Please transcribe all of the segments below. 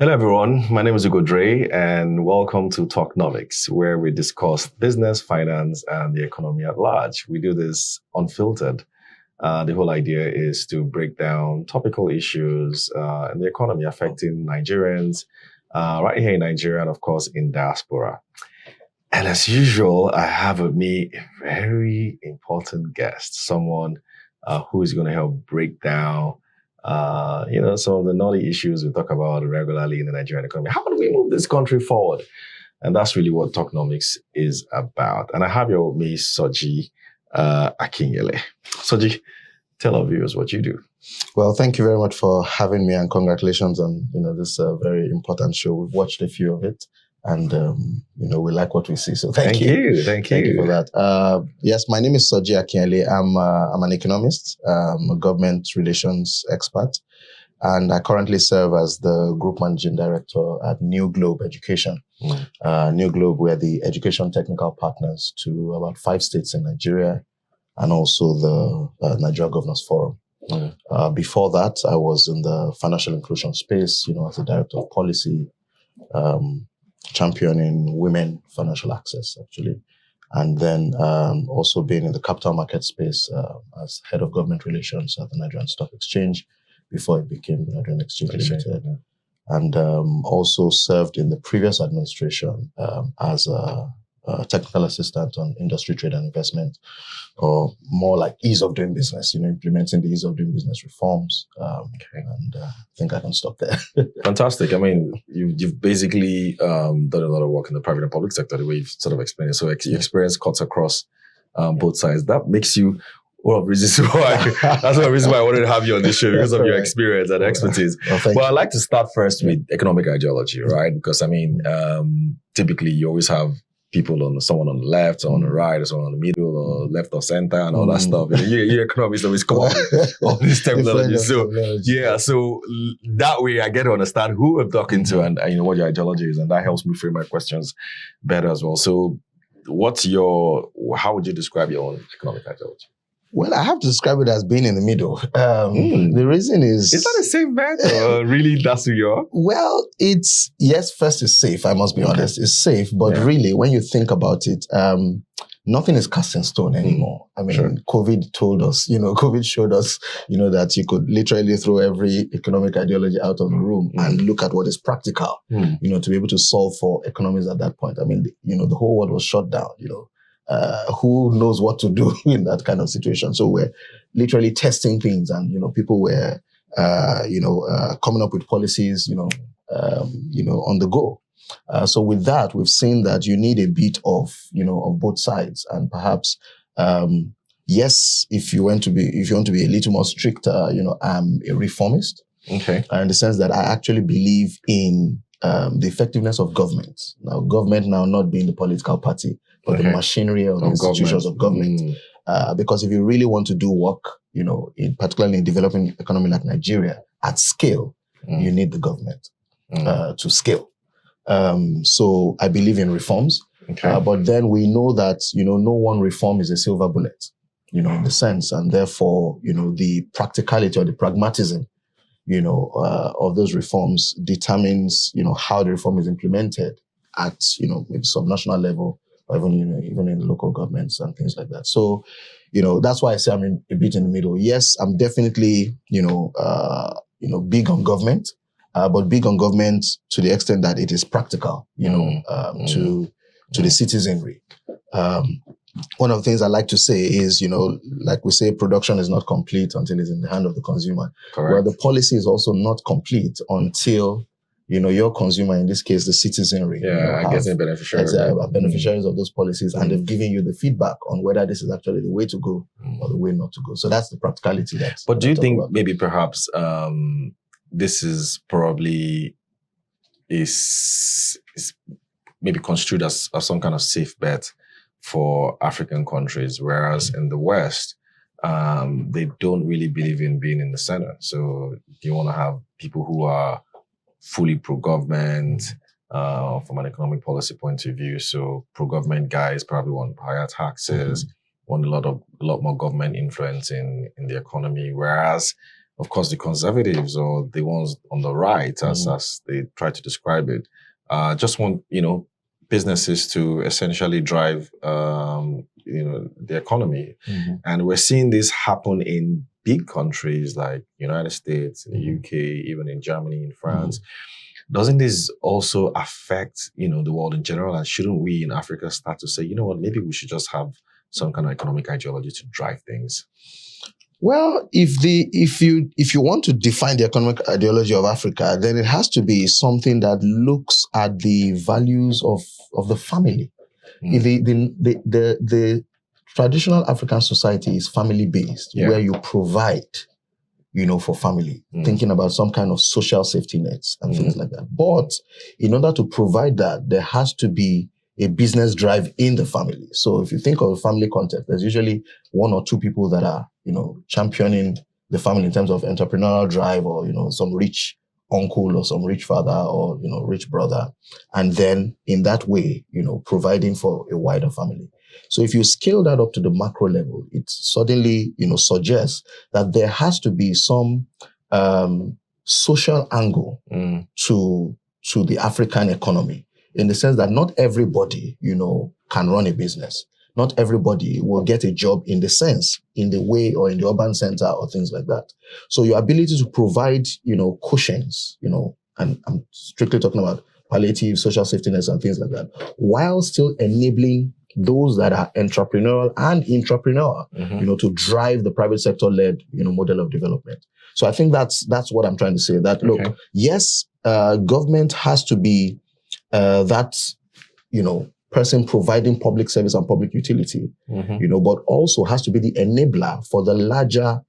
Hello, everyone. My name is Ugo Dre, and welcome to Talknomics, where we discuss business, finance, and the economy at large. We do this unfiltered. The whole idea is to break down topical issues in the economy affecting Nigerians, right here in Nigeria, and of course, in diaspora. And as usual, I have with me a very important guest, someone who is going to help break down some of the naughty issues we talk about regularly in the Nigerian economy. How do we move this country forward? And that's really what Talknomics is about. And I have here with me Soji Akinyele. Soji, tell our viewers what you do. Well, thank you very much for having me, and congratulations on this very important show. We've watched a few of it, and we like what we see. So thank you. Thank you for that. Yes, my name is Soji Akinyele. I'm an economist, a government relations expert, and I currently serve as the group managing director at New Globe Education. New Globe, we're the education technical partners to about 5 states in Nigeria, and also the Nigeria Governors Forum. Before that, I was in the financial inclusion space, as a director of policy, championing women financial access, actually. And then also being in the capital market space as head of government relations at the Nigerian Stock Exchange before it became the Nigerian Exchange Limited. Yeah. And also served in the previous administration as a technical assistant on industry, trade and investment, or more like ease of doing business, implementing the ease of doing business reforms. And I think I can stop there. Fantastic. I mean, you've basically done a lot of work in the private and public sector, the way you've sort of explained it. So your experience cuts across both sides. That makes you one of the reasons why, that's one of the reasons why I wanted to have you on this show, because of your experience and expertise. But I'd like to start first with economic ideology, right? Because I mean, typically you always have someone on the left, someone on the right, or someone on the middle, or left or center, and all that stuff. Your economists always come up with all these terminologies. So that way I get to understand who I'm talking to and what your ideology is, and that helps me frame my questions better as well. So how would you describe your own economic ideology? Well, I have to describe it as being in the middle. The reason is that a safe bet, or really that's who you are? Well, first it's safe, I must be honest. It's safe, but really, when you think about it, nothing is cast in stone anymore. I mean, COVID told us, COVID showed us, that you could literally throw every economic ideology out of the room and look at what is practical, to be able to solve for economies at that point. I mean, the whole world was shut down, who knows what to do in that kind of situation? So we're literally testing things, and people were coming up with policies on the go. So with that, we've seen that you need a bit of both sides, and perhaps yes, if you want to be a little more stricter, I'm a reformist. Okay. In the sense that I actually believe in the effectiveness of government. Now, government not being the political party, but the machinery of the institutions of government. Because if you really want to do work, particularly in developing economy like Nigeria, at scale, you need the government to scale. So I believe in reforms. Okay. But then we know that, no one reform is a silver bullet, in the sense, and therefore, the practicality or the pragmatism of those reforms determines, how the reform is implemented at, maybe subnational level, or even in local governments and things like that. So, that's why I say I'm a bit in the middle. Yes, I'm definitely, big on government, but big on government to the extent that it is practical, to the citizenry. One of the things I like to say is, like we say, production is not complete until it's in the hand of the consumer. Correct. Well, the policy is also not complete until, your consumer, in this case, the citizenry. Getting beneficiaries. Beneficiaries of those policies, and they've given you the feedback on whether this is actually the way to go or the way not to go. So that's the practicality. But do you think maybe perhaps this is probably is maybe construed as some kind of safe bet for African countries, whereas in the West, they don't really believe in being in the center. So you want to have people who are fully pro-government from an economic policy point of view. So pro-government guys probably want higher taxes, want a lot more government influence in the economy. Whereas of course, the conservatives or the ones on the right, as they try to describe it, just want, businesses to essentially drive, the economy. And we're seeing this happen in big countries like United States, in the UK, even in Germany, in France. Doesn't this also affect, the world in general? And shouldn't we in Africa start to say, maybe we should just have some kind of economic ideology to drive things? Well, if you want to define the economic ideology of Africa, then it has to be something that looks at the values of the family. The traditional African society is family based, where you provide, for family, thinking about some kind of social safety nets and things like that. But in order to provide that, there has to be a business drive in the family. So if you think of a family context, there's usually one or two people that are, championing the family in terms of entrepreneurial drive, or, some rich uncle or some rich father or, rich brother. And then in that way, providing for a wider family. So if you scale that up to the macro level, it suddenly, suggests that there has to be some social angle to the African economy, in the sense that not everybody, can run a business. Not everybody will get a job in the way or in the urban center or things like that. So your ability to provide, cushions, and I'm strictly talking about palliative, social safety nets and things like that, while still enabling those that are entrepreneurial and intrapreneur, to drive the private sector-led, model of development. So I think that's what I'm trying to say. That look, yes, government has to be that, person providing public service and public utility, but also has to be the enabler for the larger,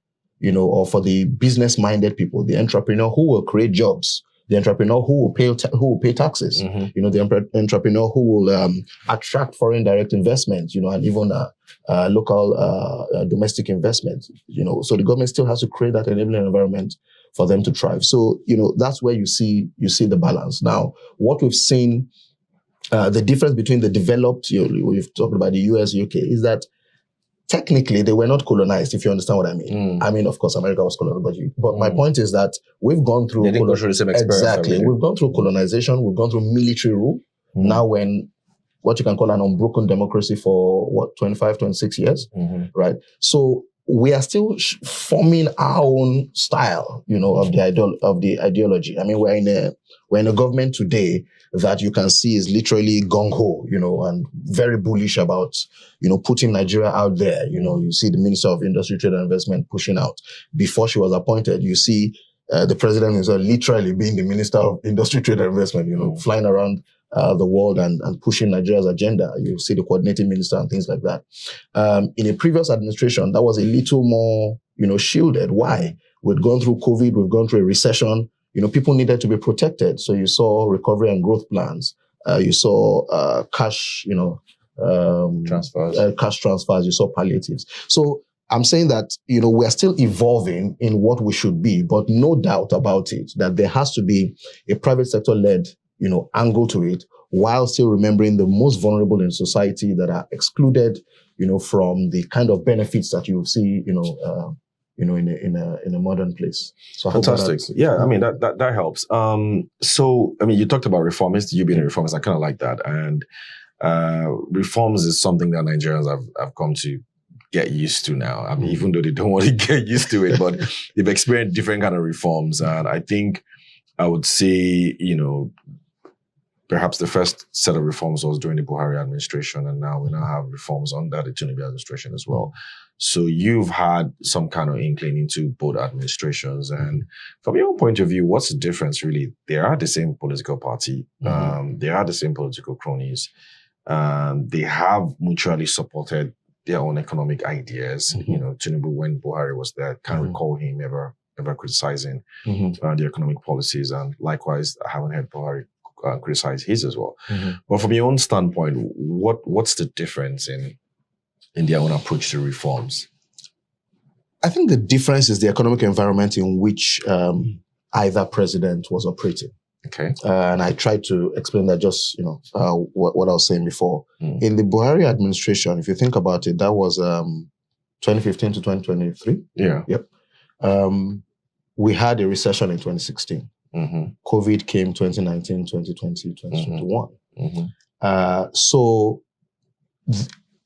or for the business-minded people, the entrepreneur who will create jobs, the entrepreneur who will pay taxes, the entrepreneur who will attract foreign direct investment, and even local domestic investment. So the government still has to create that enabling environment for them to thrive. So that's where you see the balance. Now, what we've seen, the difference between the developed, we've talked about the US, UK, is that technically they were not colonized, if you understand what I mean. I mean, of course, America was colonized, but my point is that we've gone through... They didn't go through the same experience. Exactly. We've gone through colonization, we've gone through military rule. Now when what you can call an unbroken democracy for 25, 26 years, right? So we are still forming our own style, of the ideology. I mean, we're in a government today that you can see is literally gung-ho, and very bullish about, putting Nigeria out there. You see the Minister of Industry, Trade and Investment pushing out. Before she was appointed, you see the president himself literally being the Minister of Industry, Trade and Investment, flying around the world and pushing Nigeria's agenda. You see the coordinating minister and things like that. In a previous administration, that was a little more, shielded. Why? We'd gone through COVID, we've gone through a recession. People needed to be protected. So you saw recovery and growth plans. You saw cash, transfers. Cash transfers. You saw palliatives. So I'm saying that, we're still evolving in what we should be, but no doubt about it that there has to be a private sector-led, angle to it, while still remembering the most vulnerable in society that are excluded, from the kind of benefits that you see, in a modern place. So fantastic. Yeah, I mean that helps. So I mean, you talked about reformists. You being a reformist, I kind of like that. And reforms is something that Nigerians have come to get used to now. I mean, even though they don't want to get used to it, but they've experienced different kind of reforms. And I think I would say, perhaps the first set of reforms was during the Buhari administration, and now we have reforms under the Tinubu administration as well. So you've had some kind of inkling into both administrations. And from your point of view, what's the difference really? They are the same political party. They are the same political cronies. They have mutually supported their own economic ideas. Tinubu, when Buhari was there, can't recall him ever criticizing the economic policies. And likewise, I haven't heard Buhari criticize his as well. But from your own standpoint, what's the difference in their own approach to reforms? I think the difference is the economic environment in which either president was operating. Okay. And I tried to explain that just, what I was saying before. In the Buhari administration, if you think about it, that was 2015 to 2023. Yeah. Yep. we had a recession in 2016. COVID came 2019, 2020, 2021. So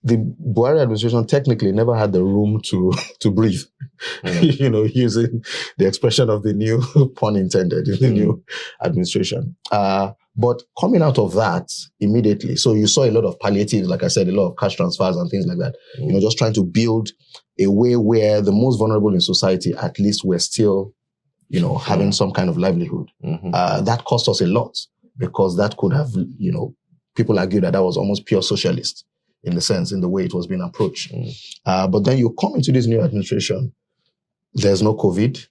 the Buhari administration technically never had the room to breathe, using the expression of the new, pun intended, in the new administration. But coming out of that immediately, so you saw a lot of palliatives, like I said, a lot of cash transfers and things like that, just trying to build a way where the most vulnerable in society at least were still having some kind of livelihood. That cost us a lot because that could have, people argue that was almost pure socialist in the way it was being approached. But then you come into this new administration, there's no COVID.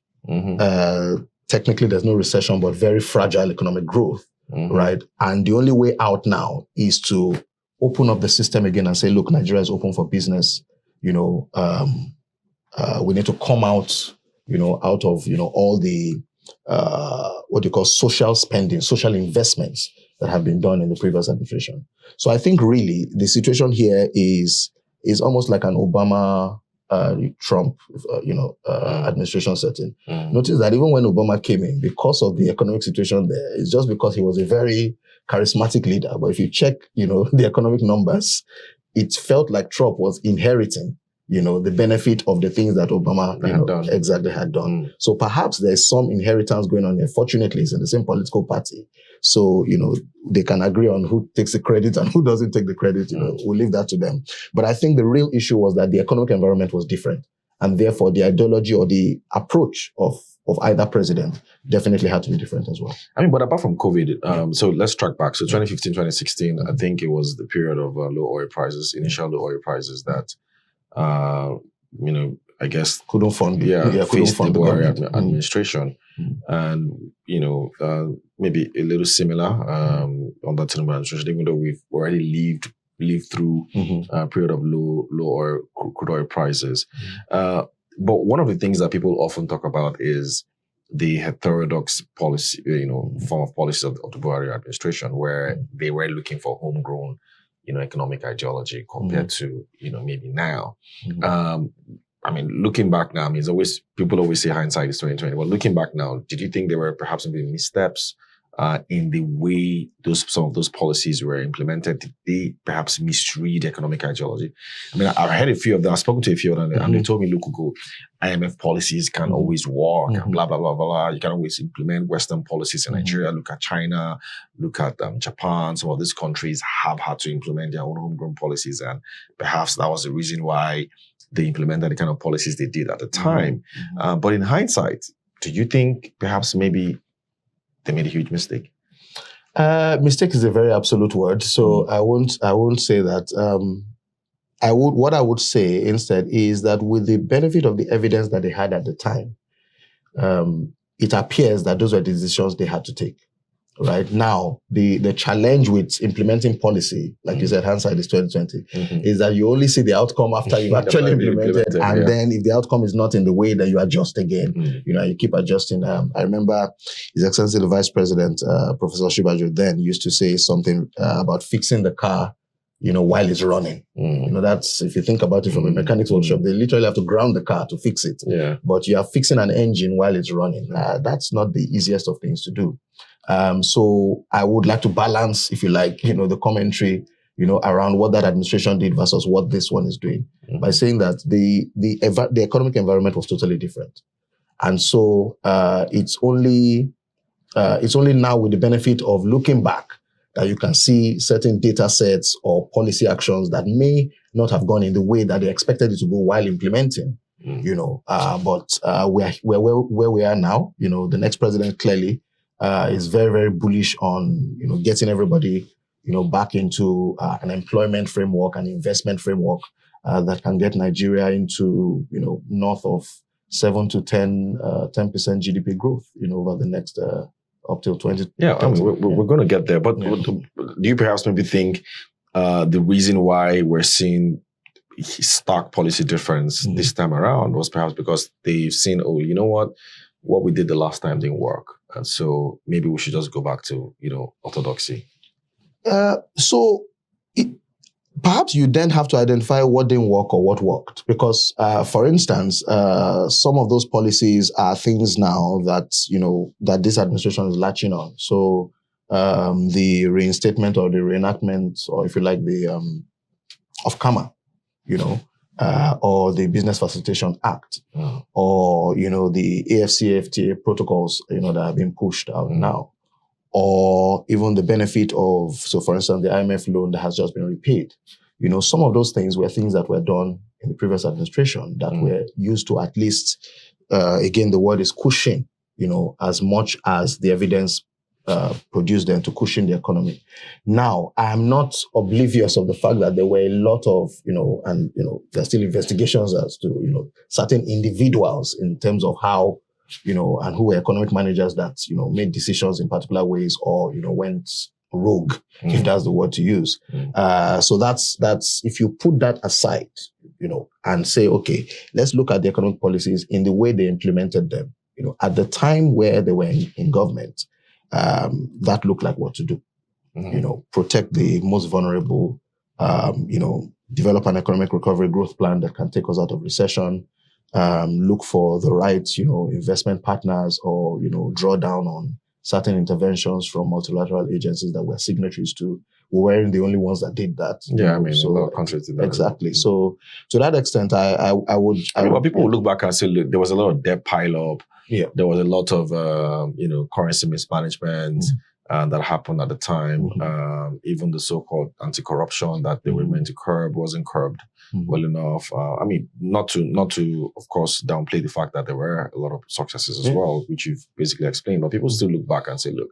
Technically, there's no recession, but very fragile economic growth, right? And the only way out now is to open up the system again and say, look, Nigeria is open for business. We need to come out out of, all the, what you call social spending, social investments that have been done in the previous administration. So I think really the here is almost like an Obama, Trump, administration setting. Notice that even when Obama came in, because of the economic situation there, it's just because he was a very charismatic leader. But if you check, the economic numbers, it felt like Trump was inheriting the benefit of the things that Obama had done. So perhaps there's some inheritance going on here. Fortunately, it's in the same political party. So, they can agree on who takes the credit and who doesn't take the credit. We'll leave that to them. But I think the real issue was that the economic environment was different. And therefore, the ideology or the approach of either president definitely had to be different as well. I mean, but apart from COVID, so let's track back. So 2015, 2016, I think it was the period of low oil prices, initial low oil prices that I guess couldn't fund faced the Buhari administration. And, maybe a little similar on that Tinubu administration, even though we've already lived through a period of low oil, crude oil prices. But one of the things that people often talk about is the heterodox policy, form of policy of the Buhari administration, where they were looking for homegrown economic ideology compared to, maybe now. I mean, looking back now, people always say hindsight is 2020. But looking back now, did you think there were perhaps maybe missteps in the way some of those policies were implemented? Did they perhaps misread economic ideology? I mean, I've heard a few of them. I've spoken to a few of them, and they told me, look, IMF policies can't always work, and blah, blah, blah, blah. You can't always implement Western policies in Nigeria. Look at China, look at Japan. Some of these countries have had to implement their own homegrown policies, and perhaps that was the reason why they implemented the kind of policies they did at the time. But in hindsight, do you think perhaps maybe they made a huge mistake? Mistake is a very absolute word, so I won't say that. What I would say instead is that with the benefit of the evidence that they had at the time, it appears that those were the decisions they had to take. Right now, the challenge with implementing policy, like you said, hindsight is 2020, is that you only see the outcome after you've actually implemented, and then if the outcome is not in the way, that you adjust again. You keep adjusting. I remember His Excellency the Vice President, Professor Shibajo, then used to say something about fixing the car, while it's running. That's, if you think about it from a mechanics workshop, they literally have to ground the car to fix it. But you are fixing an engine while it's running. That's not the easiest of things to do. So I would like to balance, if you like, the commentary, around what that administration did versus what this one is doing, by saying that the economic environment was totally different. And so it's only now with the benefit of looking back that you can see certain data sets or policy actions that may not have gone in the way that they expected it to go while implementing. But we're where we are now. The next president clearly is very, very bullish on, getting everybody, back into an employment framework, an investment framework that can get Nigeria into, north of 7 to 10% GDP growth, over the next up till 20. Yeah, we're going to get there. But do you perhaps maybe think the reason why we're seeing stark policy difference this time around was perhaps because they've seen, what we did the last time didn't work. And so maybe we should just go back to, orthodoxy. perhaps you then have to identify what didn't work or what worked. Because, for instance, some of those policies are things now that, that this administration is latching on. So the reinstatement or the reenactment, or if you like, the of KAMA, or the Business Facilitation Act, or, the AFCFTA protocols, that are being pushed out now, or even the benefit of, so for instance, the IMF loan that has just been repaid. Some of those things were things that were done in the previous administration that were used to at least, again, the word is cushion, as much as the evidence produced them to cushion the economy. Now, I am not oblivious of the fact that there were a lot of, and, there's still investigations as to, certain individuals in terms of how, and who were economic managers that, made decisions in particular ways or, went rogue, if that's the word to use. So that's, if you put that aside, and say, okay, let's look at the economic policies in the way they implemented them, at the time where they were in government, that looked like what to do. Protect the most vulnerable, develop an economic recovery growth plan that can take us out of recession, look for the right, investment partners, or, draw down on certain interventions from multilateral agencies that we're signatories to. We weren't the only ones that did that. Yeah, so, a lot of countries did that. Exactly. So to that extent, I would... but people will look back and say, look, there was a lot of debt pile up. Yeah. There was a lot of, currency mismanagement that happened at the time. Even the so-called anti-corruption that they were meant to curb wasn't curbed well enough. Not to, of course, downplay the fact that there were a lot of successes as well, which you've basically explained. But people still look back and say, look,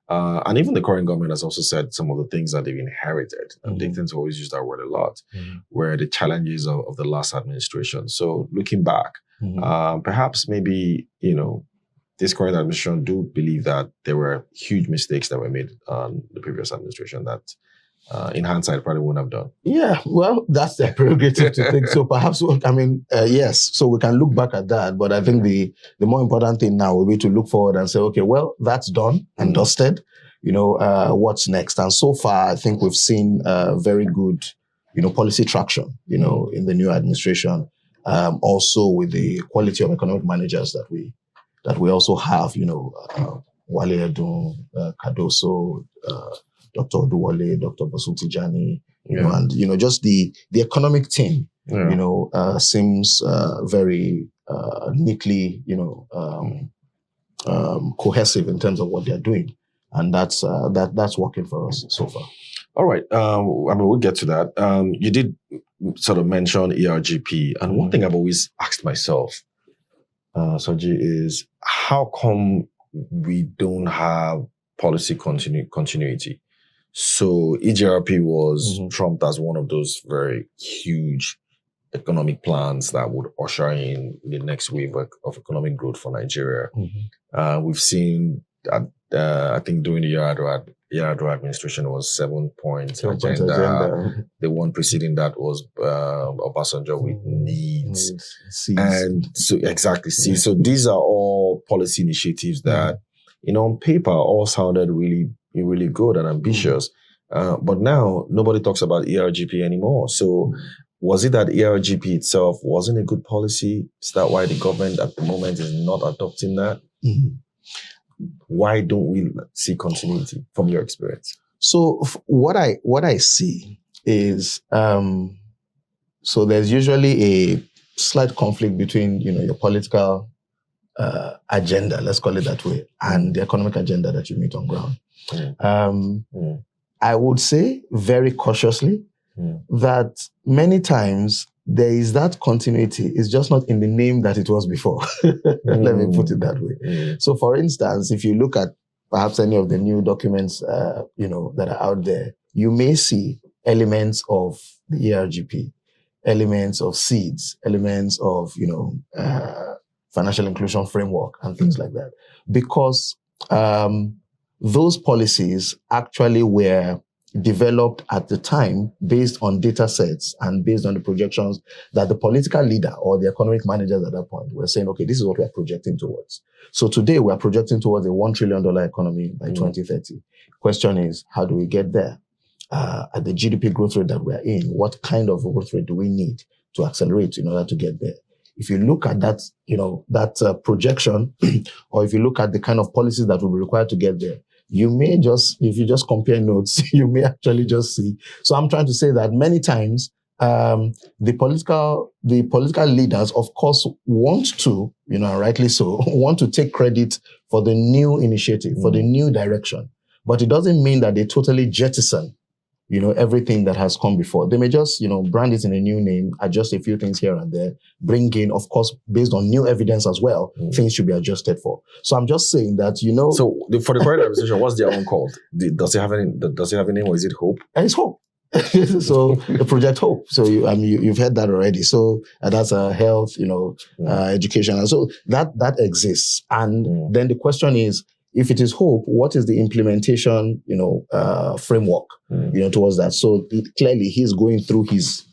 and even the current government has also said some of the things that they've inherited. And they tend to always use that word a lot, where the challenges of the last administration. So looking back, perhaps maybe, this current administration do believe that there were huge mistakes that were made on the previous administration that, in hindsight, probably wouldn't have done. Yeah, well, that's their prerogative to think. So perhaps, yes, so we can look back at that. But I think the more important thing now will be to look forward and say, okay, well, that's done and dusted. What's next? And so far, I think we've seen very good, policy traction, in the new administration. Also with the quality of economic managers that we also have, Wale Edun, Cardoso, Dr. Oduwole, Dr. Bosun Tijani, and, just the economic team, seems very neatly, cohesive in terms of what they're doing. And that's working for us so far. All right. We'll get to that. You did sort of mention ERGP. And one thing I've always asked myself, Soji, is how come we don't have policy continuity? So EGRP was trumped as one of those very huge economic plans that would usher in the next wave of economic growth for Nigeria. We've seen that, I think during the Yar'Adua administration was 7-point agenda. The one preceding that was Obasanjo with needs. And so exactly. So these are all policy initiatives that, on paper all sounded really, really good and ambitious. But now nobody talks about ERGP anymore. So was it that ERGP itself wasn't a good policy? Is that why the government at the moment is not adopting that? Why don't we see continuity from your experience? So what I see is, so there's usually a slight conflict between, your political agenda, let's call it that way, and the economic agenda that you meet on ground. I would say very cautiously that many times there is that continuity. It's just not in the name that it was before. Let me put it that way. So for instance, if you look at perhaps any of the new documents, that are out there, you may see elements of the ERGP, elements of seeds, elements of, financial inclusion framework and things like that. Because those policies actually were developed at the time based on data sets and based on the projections that the political leader or the economic managers at that point were saying, okay, this is what we're projecting towards. So today we're projecting towards a $1 trillion economy by 2030. Question is, how do we get there? at the GDP growth rate that we're in, what kind of growth rate do we need to accelerate in order to get there? If you look at that, that projection, or if you look at the kind of policies that will be required to get there, you may just, if you just compare notes, you may actually just see. So I'm trying to say that many times, the political leaders, of course, want to, rightly so, want to take credit for the new initiative, for the new direction. But it doesn't mean that they totally jettison, everything that has come before. They may just, brand it in a new name, adjust a few things here and there, bring in, of course, based on new evidence as well, things should be adjusted for. So I'm just saying that, So for the current administration, what's their own called? Does it have a name, or is it Hope? It's Hope. So the Project Hope. So you've heard that already. So that's health, education. And so that exists. And then the question is, if it is Hope, what is the implementation, framework, towards that? So clearly he's going through his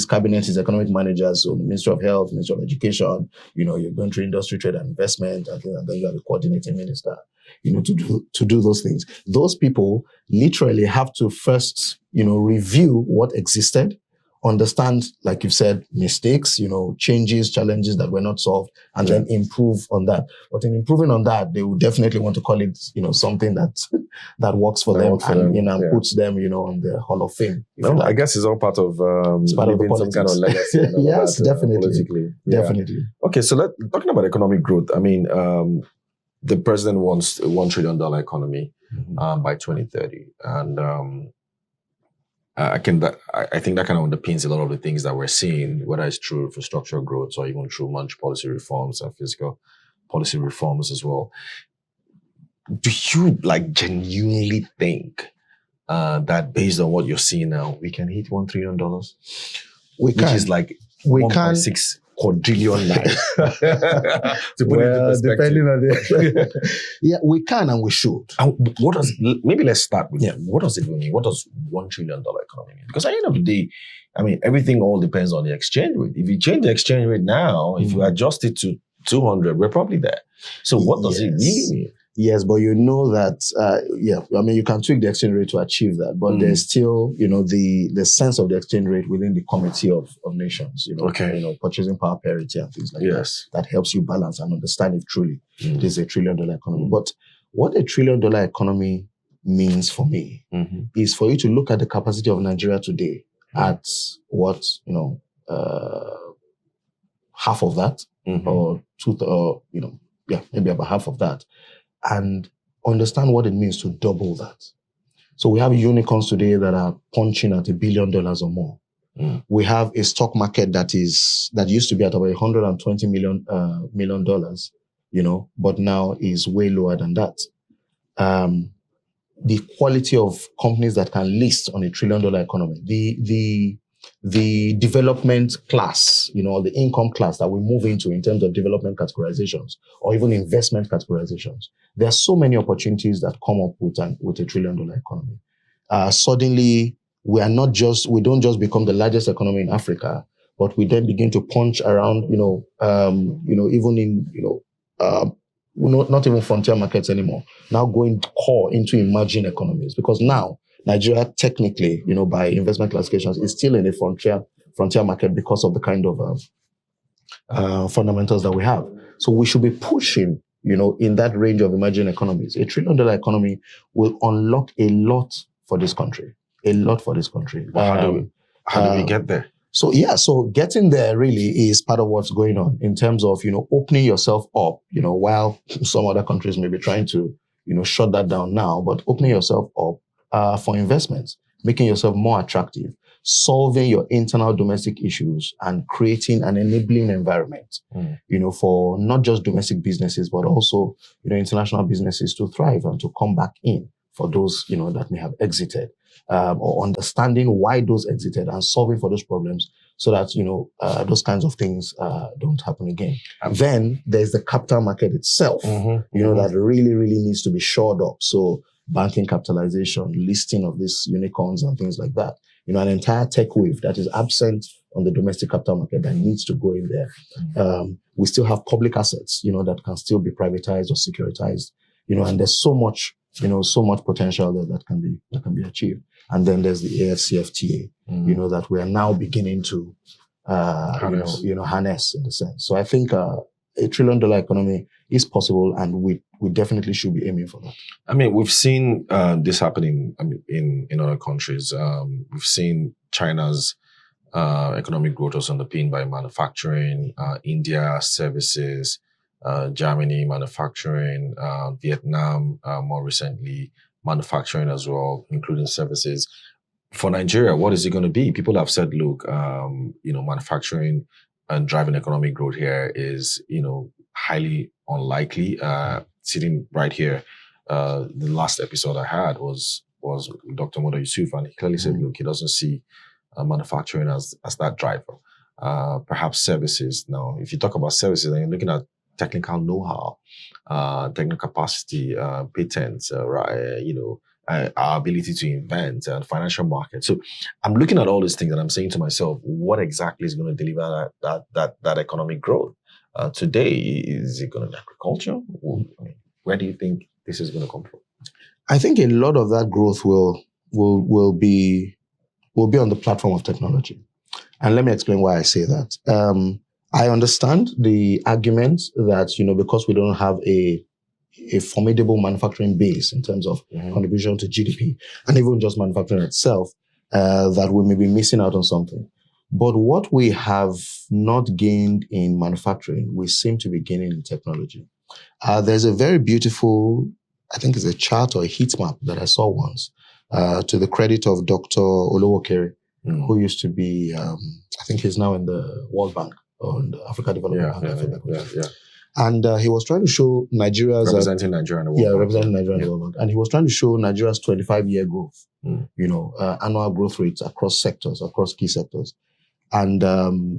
cabinet, his economic managers, so the Ministry of Health, Ministry of Education, you're going through industry, trade and investment, and then you have a coordinating minister, to do those things. Those people literally have to first, review what existed, understand, like you've said, mistakes, changes, challenges that were not solved, and then improve on that. But in improving on that, they would definitely want to call it, something that works for them and puts them, on the Hall of Fame. I guess it's all part of it's part of the some kind of legacy. Yes, definitely. Politically. Definitely. Okay, so talking about economic growth, I mean, the president wants a $1 trillion economy by 2030. And I think that kind of underpins a lot of the things that we're seeing, whether it's through infrastructure growth or even through monetary policy reforms and fiscal policy reforms as well. Do you genuinely think that based on what you're seeing now, we can hit $1 trillion? Which is like 1.6 quadrillion naira. To put it in perspective. Depending on the yeah, we can and we should. And maybe let's start with what does it mean? What does $1 trillion economy mean? Because at the end of the day, I mean, everything all depends on the exchange rate. If you change the exchange rate now, if you adjust it to 200, we're probably there. So what does it really mean? Yes, but that, I mean, you can tweak the exchange rate to achieve that, but there's still, the sense of the exchange rate within the Committee of Nations, purchasing power parity and things like that. That helps you balance and understand if truly it is $1 trillion economy. But what $1 trillion economy means for me is for you to look at the capacity of Nigeria today at what, half of that or maybe about half of that, and understand what it means to double that. So we have unicorns today that are punching at $1 billion or more. We have a stock market that used to be at about $120 million, but now is way lower than that. The quality of companies that can list on $1 trillion economy, the development class, the income class that we move into in terms of development categorizations or even investment categorizations. There are so many opportunities that come up with a $1 trillion economy. Suddenly, we don't just become the largest economy in Africa, but we then begin to punch around, even in, not even frontier markets anymore. Now going core into emerging economies, because now Nigeria technically, by investment classifications, is still in a frontier market because of the kind of fundamentals that we have. So we should be pushing, in that range of emerging economies. $1 trillion economy will unlock a lot for this country. A lot for this country. How do we get there? So getting there really is part of what's going on in terms of, opening yourself up, while some other countries may be trying to, shut that down now, but opening yourself up for investments, making yourself more attractive, solving your internal domestic issues and creating an enabling environment, for not just domestic businesses, but also, international businesses to thrive and to come back in for those, that may have exited, or understanding why those exited and solving for those problems so that, those kinds of things don't happen again. And then there's the capital market itself, that really, really needs to be shored up. So banking capitalization, listing of these unicorns and things like that. An entire tech wave that is absent on the domestic capital market that needs to go in there. We still have public assets, that can still be privatized or securitized, and there's so much potential there that can be achieved. and then there's the AFCFTA, that we are now beginning to, harness in the sense. So I think $1 trillion economy is possible, and we definitely should be aiming for that. I mean, we've seen this happening in other countries. We've seen China's economic growth was underpinned by manufacturing, India, services, Germany, manufacturing, Vietnam, more recently, manufacturing as well, including services. For Nigeria, what is it going to be? People have said, look, manufacturing and driving economic growth here is, highly unlikely. Sitting right here, the last episode I had was Dr. Moda Yusuf, and he clearly said, look, he doesn't see manufacturing as that driver. Perhaps services. Now, if you talk about services, then you're looking at technical know-how, technical capacity, patents, our ability to invent, and financial markets. So I'm looking at all these things and I'm saying to myself, what exactly is going to deliver that economic growth? Today, is it going to be agriculture? Where do you think this is going to come from? I think a lot of that growth will be on the platform of technology. And let me explain why I say that. I understand the argument that, because we don't have a formidable manufacturing base in terms of contribution to GDP, and even just manufacturing itself, that we may be missing out on something. But what we have not gained in manufacturing, we seem to be gaining in technology. There's a very beautiful, I think it's a chart or a heat map that I saw once, to the credit of Dr. Olowokere, who used to be, I think he's now in the World Bank or in the Africa Development Bank. And he was trying to show Nigeria's... Representing Nigeria in the World Bank. Representing Nigeria in the World Bank. And he was trying to show Nigeria's 25-year growth, annual growth rates across sectors, across key sectors. And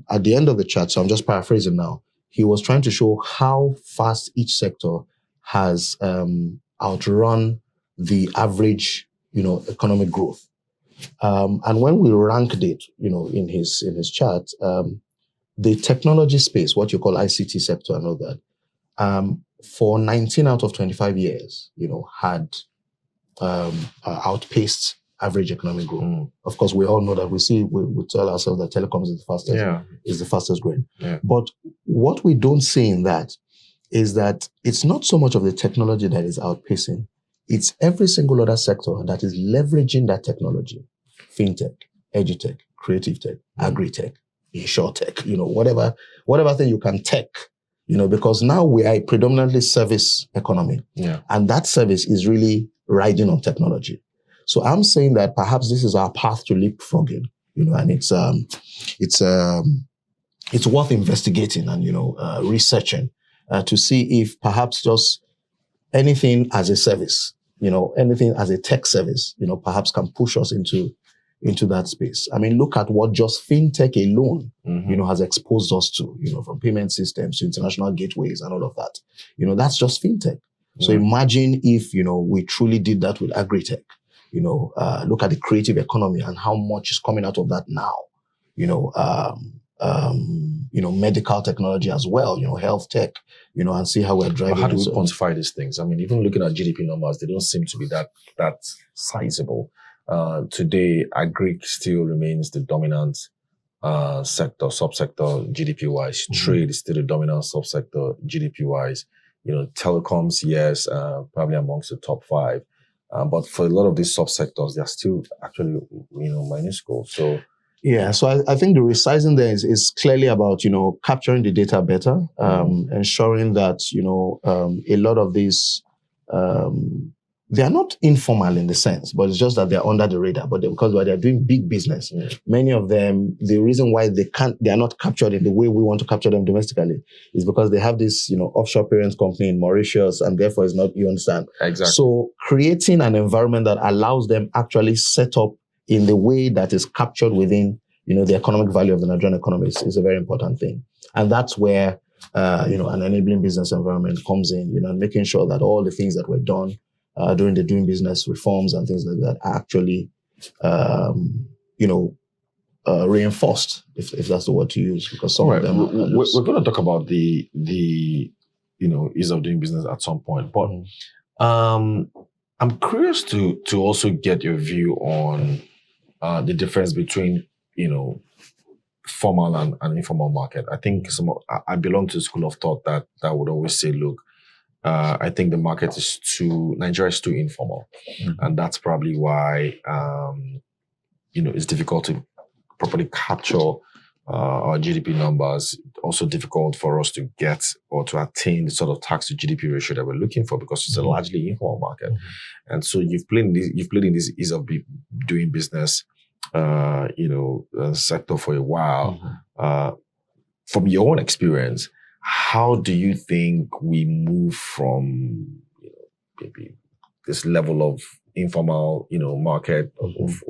at the end of the chart, so I'm just paraphrasing now, he was trying to show how fast each sector has outrun the average, economic growth. And when we ranked it, in his chart, the technology space, what you call ICT sector and all that, for 19 out of 25 years, had outpaced average economic growth. Of course, we all know that we tell ourselves that telecoms is the fastest growing. Yeah. But what we don't see in that is that it's not so much of the technology that is outpacing, it's every single other sector that is leveraging that technology. Fintech, edutech, creative tech, agri-tech, insure-tech, whatever thing you can tech, because now we are a predominantly service economy. Yeah. And that service is really riding on technology. So I'm saying that perhaps this is our path to leapfrogging, and it's worth investigating and, researching to see if perhaps just anything as a service, anything as a tech service, perhaps can push us into that space. I mean, look at what just fintech alone, has exposed us to, from payment systems to international gateways and all of that. That's just fintech. So imagine if, we truly did that with agri-tech. Look at the creative economy and how much is coming out of that now. Medical technology as well, health tech, and see how we're driving. But how do we quantify these things? I mean, even looking at GDP numbers, they don't seem to be that sizable. Today, agri still remains the dominant subsector GDP-wise. Trade is still the dominant subsector GDP-wise. Telecoms, yes, probably amongst the top 5. But for a lot of these subsectors, they're still actually, minuscule. So yeah, so I think the resizing there is clearly about, capturing the data better, ensuring that, a lot of these, they are not informal in the sense, but it's just that they're under the radar. But because they're doing big business, many of them, the reason why they are not captured in the way we want to capture them domestically is because they have this, offshore parent company in Mauritius, and therefore it's not, you understand? Exactly. So creating an environment that allows them actually set up in the way that is captured within, the economic value of the Nigerian economy is a very important thing. And that's where, an enabling business environment comes in, and making sure that all the things that were done during the doing business reforms and things like that are actually, reinforced, if that's the word to use, because some of them we're going to talk about the ease of doing business at some point. But I'm curious to also get your view on the difference between, formal and informal market. I think I belong to the school of thought that would always say, look, I think the market Nigeria is too informal. And that's probably why, it's difficult to properly capture our GDP numbers. Also difficult for us to get or to attain the sort of tax to GDP ratio that we're looking for, because it's a largely informal market. And so you've played in this ease of doing business, sector for a while. From your own experience, how do you think we move from maybe this level of informal, market of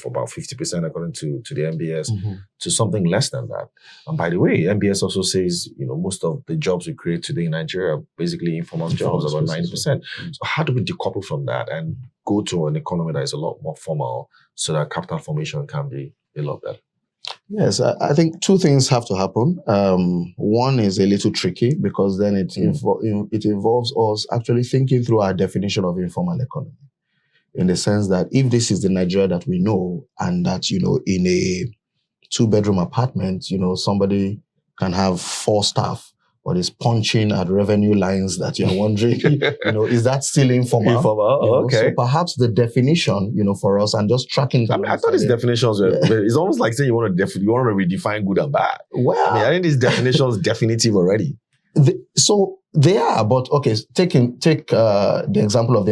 about 50% according to the MBS to something less than that? And by the way, MBS also says, most of the jobs we create today in Nigeria are basically informal jobs, about 90%. So how do we decouple from that and go to an economy that is a lot more formal so that capital formation can be a lot better? Yes, I think two things have to happen. One is a little tricky, because then it involves us actually thinking through our definition of informal economy, in the sense that if this is the Nigeria that we know, and that, in a 2-bedroom apartment, somebody can have 4 staff, but is punching at revenue lines that you're wondering, is that still informal? Okay. So perhaps the definition, for us, and just tracking. I thought these definitions were, it's almost like saying you want to redefine good and bad. Well, I think these definitions definitive already. So they are, but okay, take the example of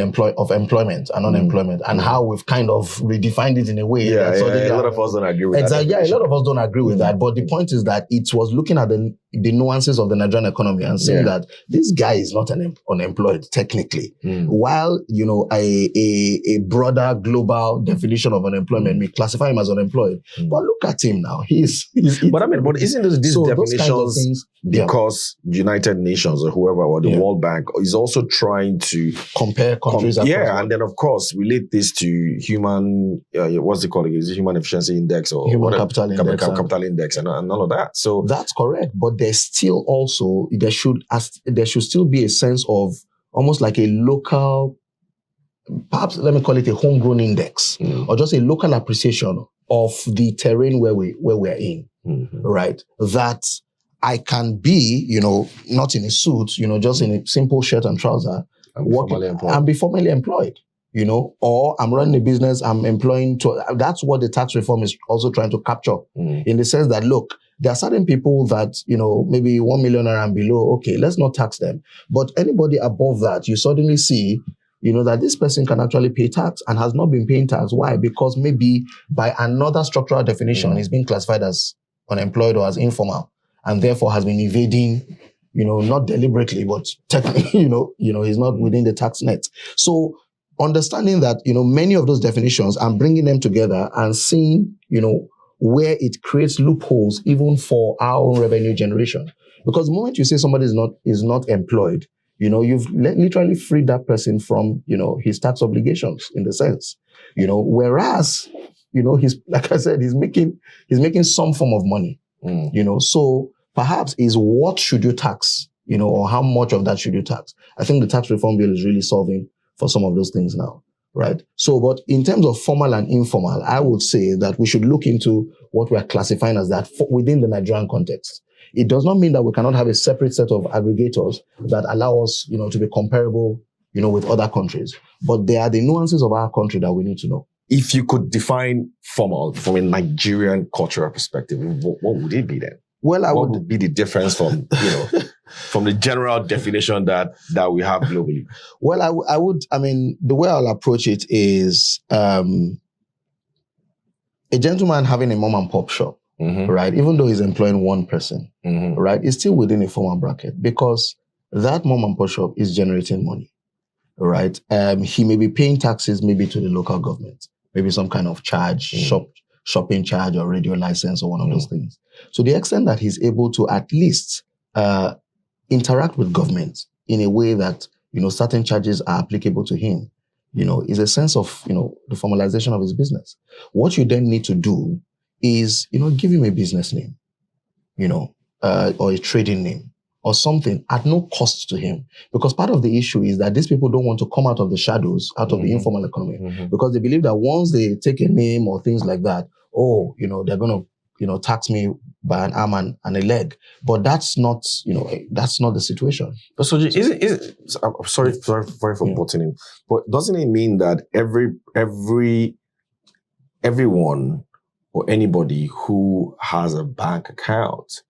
employment and unemployment, and how we've kind of redefined it in a way. A lot of us don't agree with that. Exactly. Yeah, a lot of us don't agree with that. But the point is that it was looking at the nuances of the Nigerian economy and saying that this guy is not unemployed technically, while a broader global definition of unemployment may classify him as unemployed. But look at him now; he's but isn't these definitions kind of things, because United Nations or whoever, or the World Bank is also trying to compare countries? And then of course relate this to human, what's it called? Is it human efficiency index or human capital index and all of that? So that's correct. But there's still also there should still be a sense of almost like a local, perhaps let me call it a homegrown index, or just a local appreciation of the terrain where we're in, right? That I can be, not in a suit, just in a simple shirt and trouser, and be formally employed, or I'm running a business, I'm employing. That's what the tax reform is also trying to capture, in the sense that, look, there are certain people that, maybe 1 million and below, okay, let's not tax them. But anybody above that, you suddenly see, that this person can actually pay tax and has not been paying tax. Why? Because maybe by another structural definition, he's being classified as unemployed or as informal, and therefore has been evading, not deliberately, but technically, he's not within the tax net. So understanding that, many of those definitions and bringing them together and seeing, where it creates loopholes even for our own revenue generation. Because the moment you say somebody is not employed, you've literally freed that person from, his tax obligations, in the sense, whereas, he's, like I said, he's making some form of money, so perhaps is what should you tax, or how much of that should you tax? I think the tax reform bill is really solving for some of those things now, right? So, but in terms of formal and informal, I would say that we should look into what we're classifying as that within the Nigerian context. It does not mean that we cannot have a separate set of aggregators that allow us, to be comparable, with other countries. But there are the nuances of our country that we need to know. If you could define formal from a Nigerian cultural perspective, what would it be then? Well, what would be the difference from, from the general definition that we have globally? Well, the way I'll approach it is a gentleman having a mom and pop shop, right? Even though he's employing one person, right? Is still within a formal bracket, because that mom and pop shop is generating money, right? He may be paying taxes maybe to the local government, maybe some kind of charge, shopping charge or radio license or one of those things. So the extent that he's able to at least interact with government in a way that, certain charges are applicable to him, is a sense of, the formalization of his business. What you then need to do is, give him a business name, or a trading name, or something at no cost to him. Because part of the issue is that these people don't want to come out of the shadows, out of the informal economy, because they believe that once they take a name or things like that, they're going to, tax me by an arm and a leg. But that's not the situation. But so is it I'm sorry for butting in, but doesn't it mean that everyone or anybody who has a bank account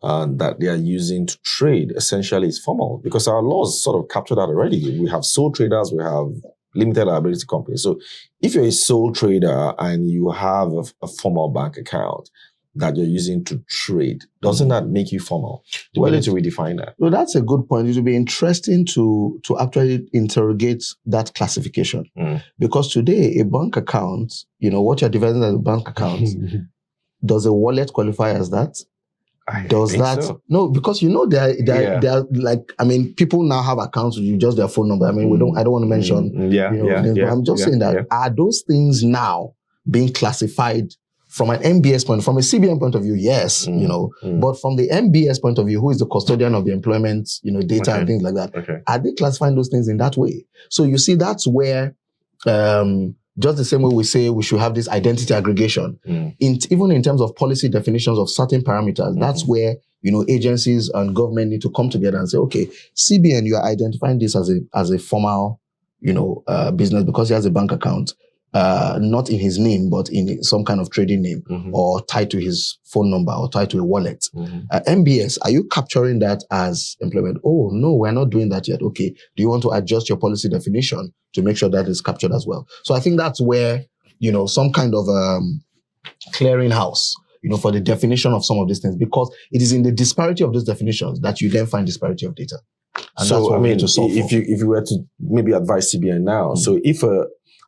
that they are using to trade essentially is formal? Because our laws sort of capture that already. We have sole traders, we have limited liability companies. So if you're a sole trader and you have a formal bank account that you're using to trade, doesn't that make you formal? Do we need to redefine that? No, that's a good point. It would be interesting to actually interrogate that classification. Because today, a bank account, what you're defining as a bank account, does a wallet qualify as that? Does that? So. No, because they're like, people now have accounts with just their phone number. I don't want to mention but I'm just saying that are those things now being classified from an MBS point, from a CBN point of view, yes, but from the MBS point of view, who is the custodian of the employment, data and things like that, are they classifying those things in that way? So you see, that's where, just the same way we say we should have this identity aggregation, even in terms of policy definitions of certain parameters, that's where, agencies and government need to come together and say, okay, CBN, you are identifying this as a formal, business because he has a bank account. Not in his name, but in some kind of trading name or tied to his phone number or tied to a wallet. MBS, are you capturing that as employment? Oh, no, we're not doing that yet. Okay. Do you want to adjust your policy definition to make sure that is captured as well? So I think that's where, some kind of clearinghouse, for the definition of some of these things, because it is in the disparity of those definitions that you then find disparity of data. And so, that's what we need to solve if you were to maybe advise CBN now, so if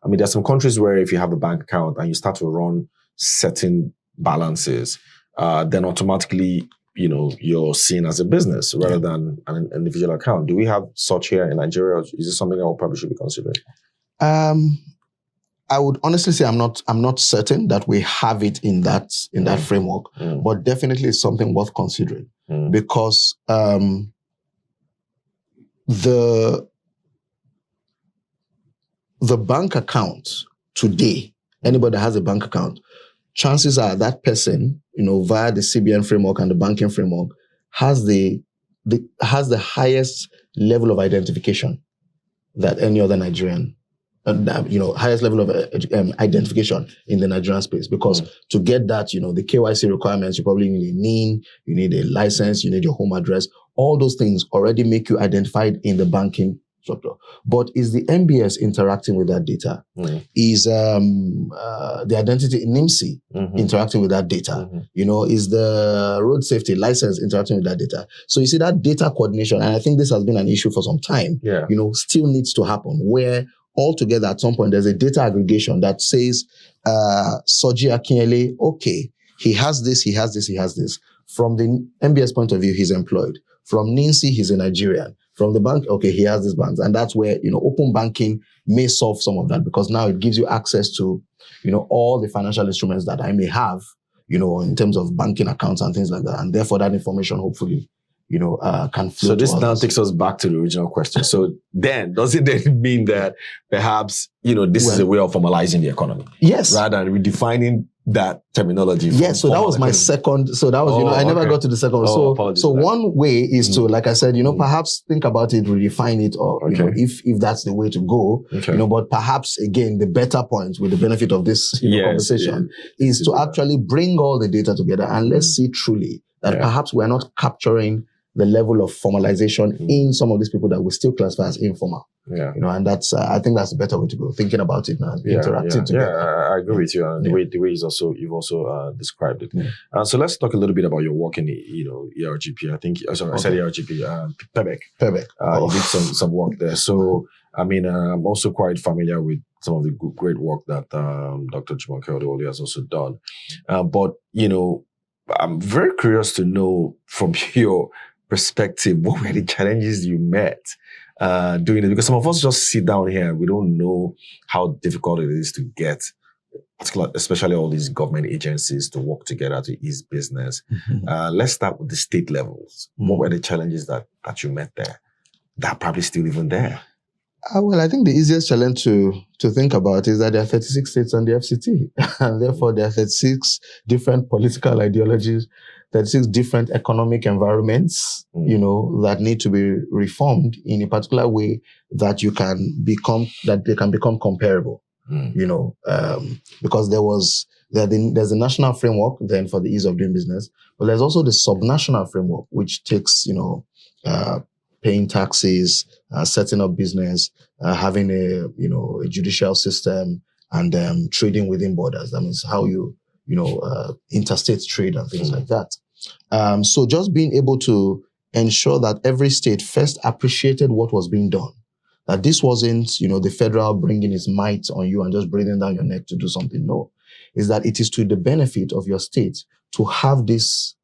there's some countries where if you have a bank account and you start to run certain balances, then automatically, you're seen as a business rather than an individual account. Do we have such here in Nigeria? Or is this something I probably should be considering? I would honestly say I'm not certain that we have it in that framework, but definitely it's something worth considering because the bank account today, anybody that has a bank account, chances are that person, via the CBN framework and the banking framework, has the highest level of identification that any other Nigerian, highest level of identification in the Nigerian space. Because to get that, the KYC requirements, you probably need a NIN, you need a license, you need your home address. All those things already make you identified in the banking structure. But is the MBS interacting with that data? Is the identity NIMC interacting with that data? Is the road safety license interacting with that data? So you see that data coordination, and I think this has been an issue for some time, still needs to happen, where altogether at some point there's a data aggregation that says, Soji Akinyele, okay, he has this, he has this, he has this. From the MBS point of view, he's employed. From NINC, he's a Nigerian. From the bank, okay, he has these banks. And that's where, open banking may solve some of that, because now it gives you access to, all the financial instruments that I may have, in terms of banking accounts and things like that. And therefore that information hopefully, can flow. So this now takes us back to the original question. So then, does it then mean that perhaps, this is a way of formalizing the economy? Yes. Rather than redefining that terminology. Yes, so that was my second. So that was, I never got to the second one. So one way is to, like I said, perhaps think about it, redefine it, or if that's the way to go. But perhaps again, the better point with the benefit of this conversation is to actually bring all the data together and let's see truly that perhaps we're not capturing the level of formalization in some of these people that we still classify as informal. And that's, I think that's the better way to go, thinking about it now, interacting together. Yeah, I agree with you. And the way you've also described it. So let's talk a little bit about your work in the, ERGP. I think, I said ERGP, PEBEC. You did some work there. So, I'm also quite familiar with some of the great work that Dr. Jumoke Odewole has also done. But, I'm very curious to know from your perspective, what were the challenges you met doing it? Because some of us just sit down here and we don't know how difficult it is to get especially all these government agencies to work together to ease business. Let's start with the state levels. What were the challenges that you met there? That are probably still even there. Well, I think the easiest challenge to think about is that there are 36 states on the FCT, and therefore there are 36 different political ideologies, 36 different economic environments, that need to be reformed in a particular way that they can become comparable. Because there's a national framework then for the ease of doing business, but there's also the subnational framework, which takes, paying taxes, setting up business, having a judicial system, and trading within borders. That means how interstate trade and things like that. So just being able to ensure that every state first appreciated what was being done, that this wasn't, the federal bringing its might on you and just breathing down your neck to do something. No, is that it is to the benefit of your state to have this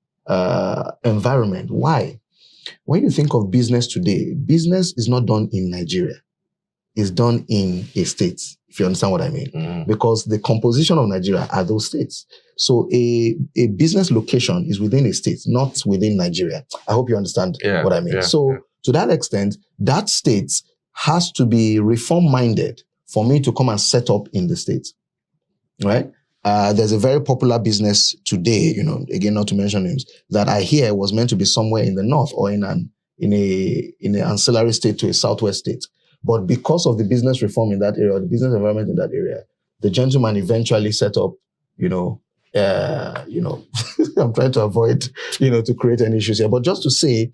environment. Why? When you think of business today, business is not done in Nigeria. It's done in a state, if you understand what I mean. Because the composition of Nigeria are those states. So a business location is within a state, not within Nigeria. I hope you understand what I mean. To that extent, that state has to be reform-minded for me to come and set up in the state, right? There's a very popular business today, again, not to mention names, that I hear was meant to be somewhere in the north or in an ancillary state to a southwest state. But because of the business reform in that area, or the business environment in that area, the gentleman eventually set up, I'm trying to avoid, to create any issues here. But just to say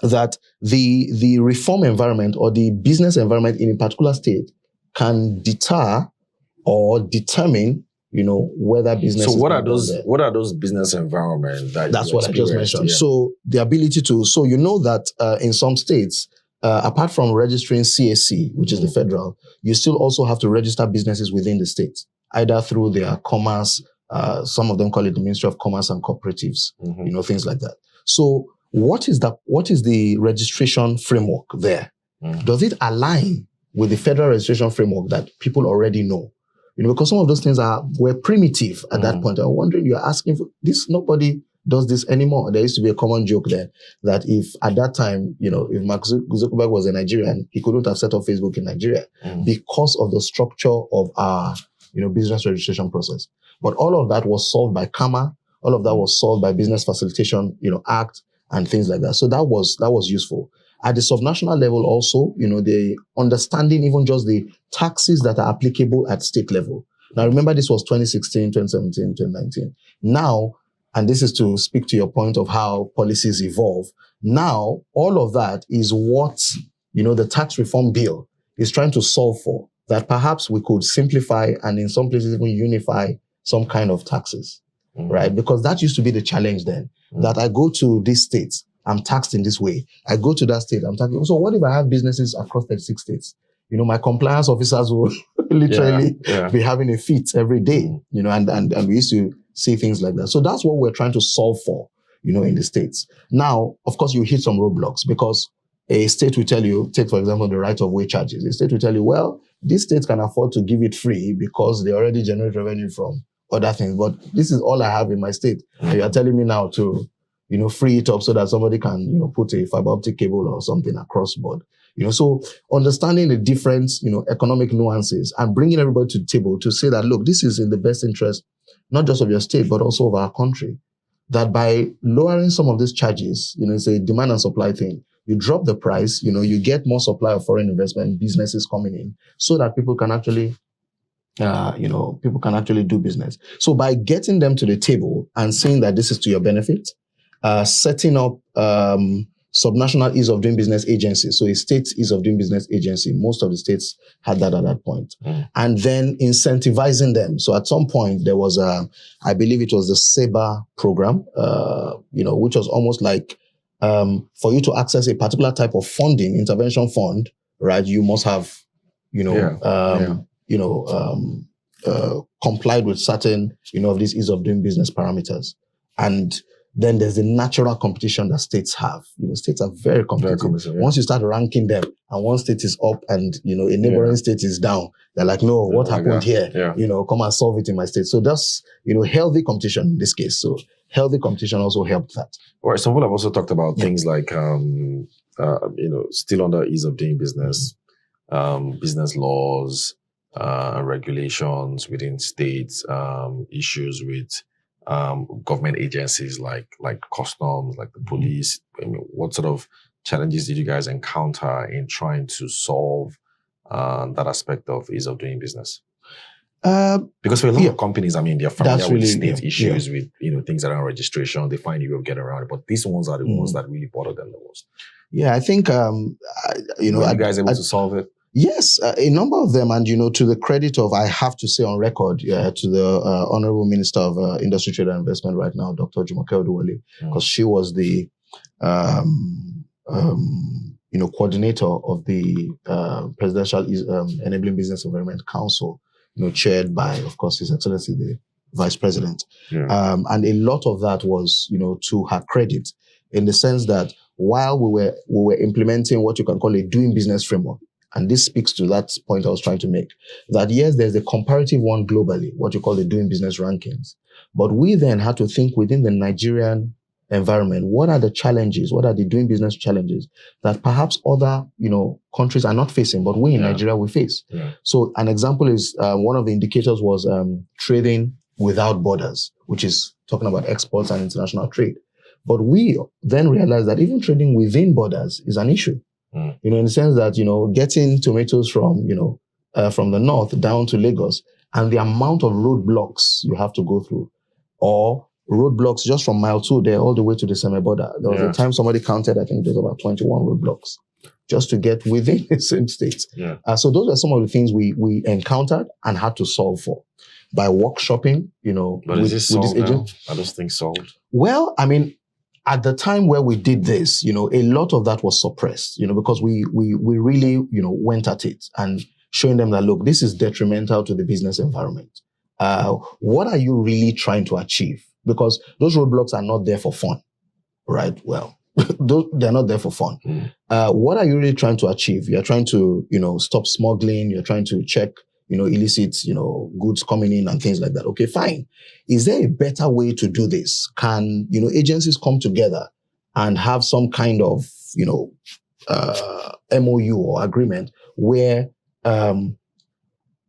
that the reform environment or the business environment in a particular state can deter or determine whether business. So what are those business environments that's what I just mentioned. So the ability to, that in some states, apart from registering CAC, which is the federal, you still also have to register businesses within the state, either through their commerce, some of them call it the Ministry of Commerce and Cooperatives, things like that. So what is the registration framework there? Does it align with the federal registration framework that people already know? Because some of those things were primitive at that point. I'm wondering, you're asking for this, nobody does this anymore. There used to be a common joke there that if at that time, if Mark Zuckerberg was a Nigerian, he couldn't have set up Facebook in Nigeria because of the structure of our, business registration process. But all of that was solved by CAMA. All of that was solved by Business Facilitation, Act and things like that. So that was useful. At the subnational level also, the understanding even just the taxes that are applicable at state level. Now, remember, this was 2016, 2017, 2019. Now, and this is to speak to your point of how policies evolve. Now, all of that is what, the tax reform bill is trying to solve for, that perhaps we could simplify and in some places even unify some kind of taxes, right? Because that used to be the challenge then, that I go to these states, I'm taxed in this way. I go to that state, I'm taxed. So what if I have businesses across 36 states? My compliance officers will literally be having a fit every day, and we used to see things like that. So that's what we're trying to solve for, in the states. Now, of course, you hit some roadblocks because a state will tell you, take, for example, the right of way charges. A state will tell you, well, this state can afford to give it free because they already generate revenue from other things. But this is all I have in my state. And you are telling me now to free it up so that somebody can, put a fiber optic cable or something across board. So understanding the different, economic nuances and bringing everybody to the table to say that, look, this is in the best interest, not just of your state, but also of our country. That by lowering some of these charges, it's a demand and supply thing. You drop the price, you get more supply of foreign investment, businesses coming in so that people can actually do business. So by getting them to the table and saying that this is to your benefit, setting up subnational ease of doing business agencies. So a state ease of doing business agency, most of the states had that at that point. And then incentivizing them. So at some point there was I believe it was the SEBA program, which was almost like for you to access a particular type of funding, intervention fund, right? You must have, complied with certain, of these ease of doing business parameters. And then there's the natural competition that states have. States are very competitive. Once you start ranking them, and one state is up and, a neighboring state is down, they're like, no, what happened here? Come and solve it in my state. So that's, healthy competition in this case. So healthy competition also helped that. All right. Some people have also talked about things like, still under ease of doing business, business laws, regulations within states, issues with government agencies like customs, like the police. What sort of challenges did you guys encounter in trying to solve that aspect of ease of doing business? Because for a lot of companies, they're familiar with state issues with things around registration. They find you will get around it, but these ones are the ones that really bother them the most. Yeah, I think were you guys able to solve it? Yes, a number of them, and to the credit of, I have to say on record, to the Honorable Minister of Industry, Trade and Investment right now, Dr. Jumoke Oduwole, because she was the coordinator of the Presidential Enabling Business Environment Council, chaired by, of course, His Excellency the Vice President, and a lot of that was, to her credit, in the sense that while we were implementing what you can call a doing business framework. And this speaks to that point I was trying to make, that yes, there's a comparative one globally, what you call the doing business rankings. But we then had to think within the Nigerian environment, what are the challenges, what are the doing business challenges that perhaps other, countries are not facing, but we in Nigeria, we face. Yeah. So an example is, one of the indicators was trading without borders, which is talking about exports and international trade. But we then realized that even trading within borders is an issue. In the sense that, getting tomatoes from the north down to Lagos, and the amount of roadblocks you have to go through, or roadblocks just from mile 2 there all the way to the semi border. There was a time somebody counted, I think there was about 21 roadblocks just to get within the same state. Yeah. So those are some of the things we encountered and had to solve for by workshopping, But is this solved now? Are those things solved? Well, at the time where we did this, a lot of that was suppressed, because we really, went at it and showing them that, look, this is detrimental to the business environment. What are you really trying to achieve? Because those roadblocks are not there for fun, right? Well, they're not there for fun. What are you really trying to achieve? You're trying to, stop smuggling. You're trying to check, illicit, goods coming in and things like that. Okay, fine. Is there a better way to do this? Can, agencies come together and have some kind of, MOU or agreement where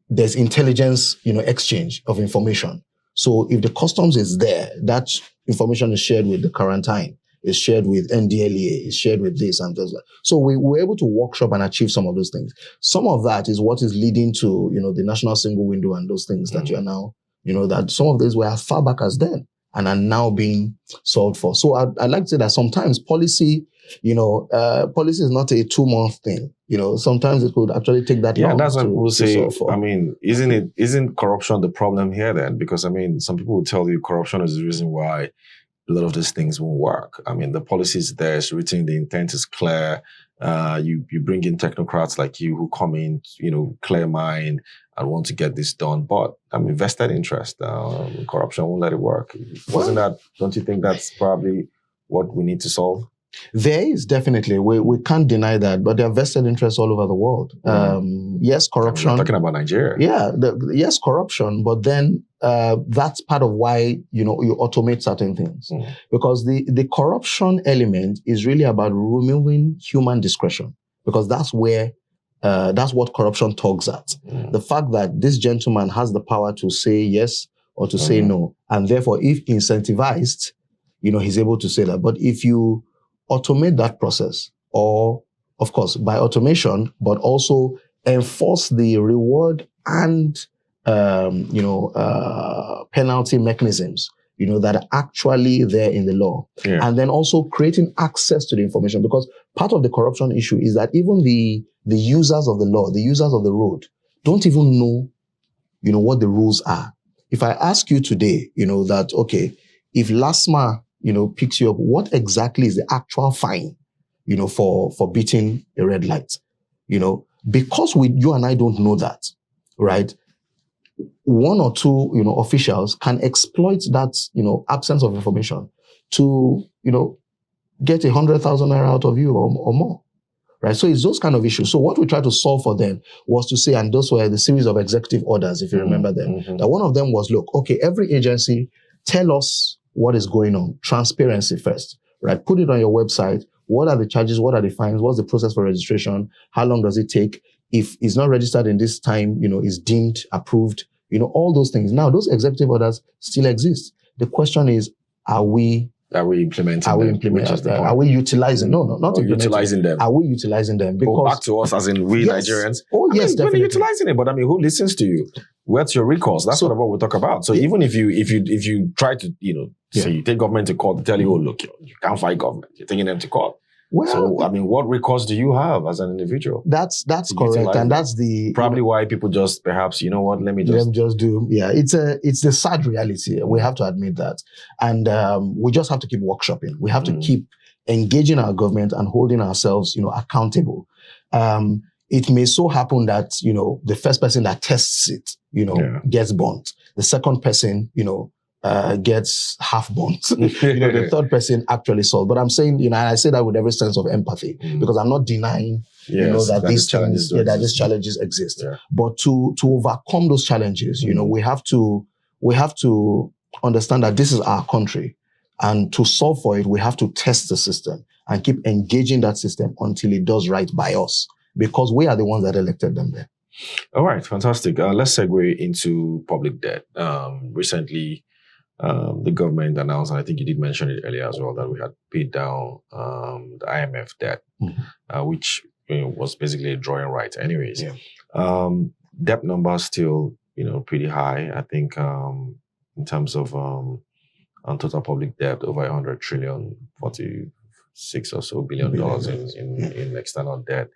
there's intelligence, exchange of information. So if the customs is there, that information is shared with the quarantine, is shared with NDLEA, is shared with this and those. So we were able to workshop and achieve some of those things. Some of that is what is leading to, the national single window and those things that you are now, that some of these were as far back as then and are now being solved for. So I'd like to say that sometimes policy, policy is not a 2-month thing. Sometimes it could actually take that long. Yeah, that's what people say. Isn't corruption the problem here then? Because some people will tell you corruption is the reason why a lot of these things won't work. The policy is there, it's written, the intent is clear. You bring in technocrats like you who come in, clear mind and want to get this done. But vested interest, corruption won't let it work. Don't you think that's probably what we need to solve? There is definitely. We can't deny that, but there are vested interests all over the world. Yes, corruption. We're talking about Nigeria. Yeah, yes, corruption, but then that's part of why, you automate certain things. Because the corruption element is really about removing human discretion, because that's where, that's what corruption tugs at. The fact that this gentleman has the power to say yes or to say no, and therefore if incentivized, he's able to say that. But if you automate that process, or of course by automation, but also enforce the reward and penalty mechanisms, that are actually there in the law. Yeah. And then also creating access to the information, because part of the corruption issue is that even the users of the law, the users of the road, don't even know, what the rules are. If I ask you today, that, okay, if LASMA picks you up, what exactly is the actual fine, for beating a red light? Because you and I don't know that, right? One or two, officials can exploit that, absence of information to, get 100,000 naira out of you or more. Right. So it's those kind of issues. So what we tried to solve for them was to say, and those were the series of executive orders, if you remember them, that one of them was, look, okay, every agency, tell us what is going on. Transparency first, right? Put it on your website. What are the charges? What are the fines? What's the process for registration? How long does it take? If it's not registered in this time, is deemed approved, all those things. Now, those executive orders still exist. The question is, are we implementing them? Are we utilizing? No, not utilizing them. Are we utilizing them? Because back to us as in we Nigerians. Oh, yes, definitely. We're utilizing it, but who listens to you? What's your recourse? That's what we talk about. So even if you try to, say you take government to court, they tell you, oh, look, you can't fight government. You're taking them to court. Well, so, what recourse do you have as an individual? That's correct. And that's probably why people just perhaps, let me just do. Yeah, it's the sad reality. We have to admit that. And we just have to keep workshopping. We have to keep engaging our government and holding ourselves, accountable. It may so happen that, the first person that tests it, gets burnt. The second person, gets half burnt. The third person actually solved. But I'm saying, and I say that with every sense of empathy, because I'm not denying, that these challenges, these challenges exist. Yeah. But to overcome those challenges, we have to understand that this is our country. And to solve for it, we have to test the system and keep engaging that system until it does right by us, because we are the ones that elected them there. All right, fantastic. Let's segue into public debt. Recently, the government announced, and I think you did mention it earlier as well, that we had paid down the IMF debt, which was basically a drawing right anyways. Yeah. Debt numbers still, pretty high. I think in terms of on total public debt, over 100 trillion, 46 or so billion dollars in external debt.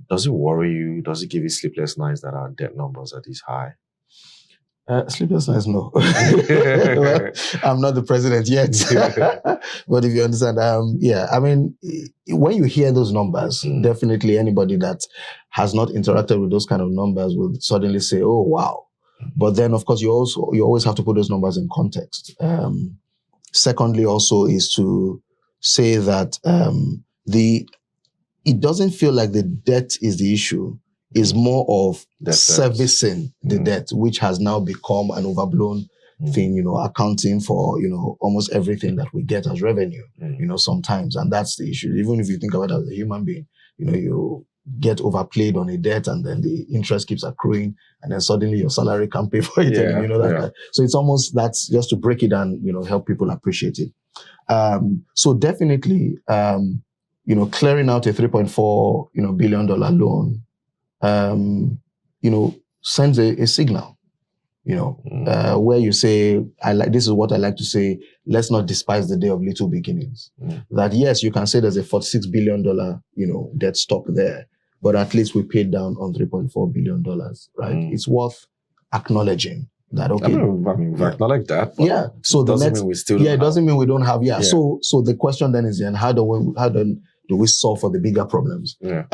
Does it worry you? Does it give you sleepless nights that our debt numbers are this high? Sleepless nights, no. Well, I'm not the president yet. But if you understand, when you hear those numbers, definitely anybody that has not interacted with those kind of numbers will suddenly say, oh, wow. But then, of course, you always have to put those numbers in context. Secondly, also is to say that it doesn't feel like the debt is the issue. Is more of servicing the debt, which has now become an overblown thing, accounting for, almost everything that we get as revenue, sometimes. And that's the issue. Even if you think about it as a human being, you get overplayed on a debt and then the interest keeps accruing and then suddenly your salary can't pay for it. Yeah, and, so it's almost, that's just to break it and, help people appreciate it. So definitely, clearing out a $3.4 billion loan, sends a signal, where you say, this is what I like to say, let's not despise the day of little beginnings. That yes, you can say there's a $46 billion, debt stock there, but at least we paid down on $3.4 billion, right? It's worth acknowledging that, okay. We acknowledge that. Yeah. So it doesn't mean we still it doesn't mean we don't have, So the question then is, how do we solve for the bigger problems? Yeah.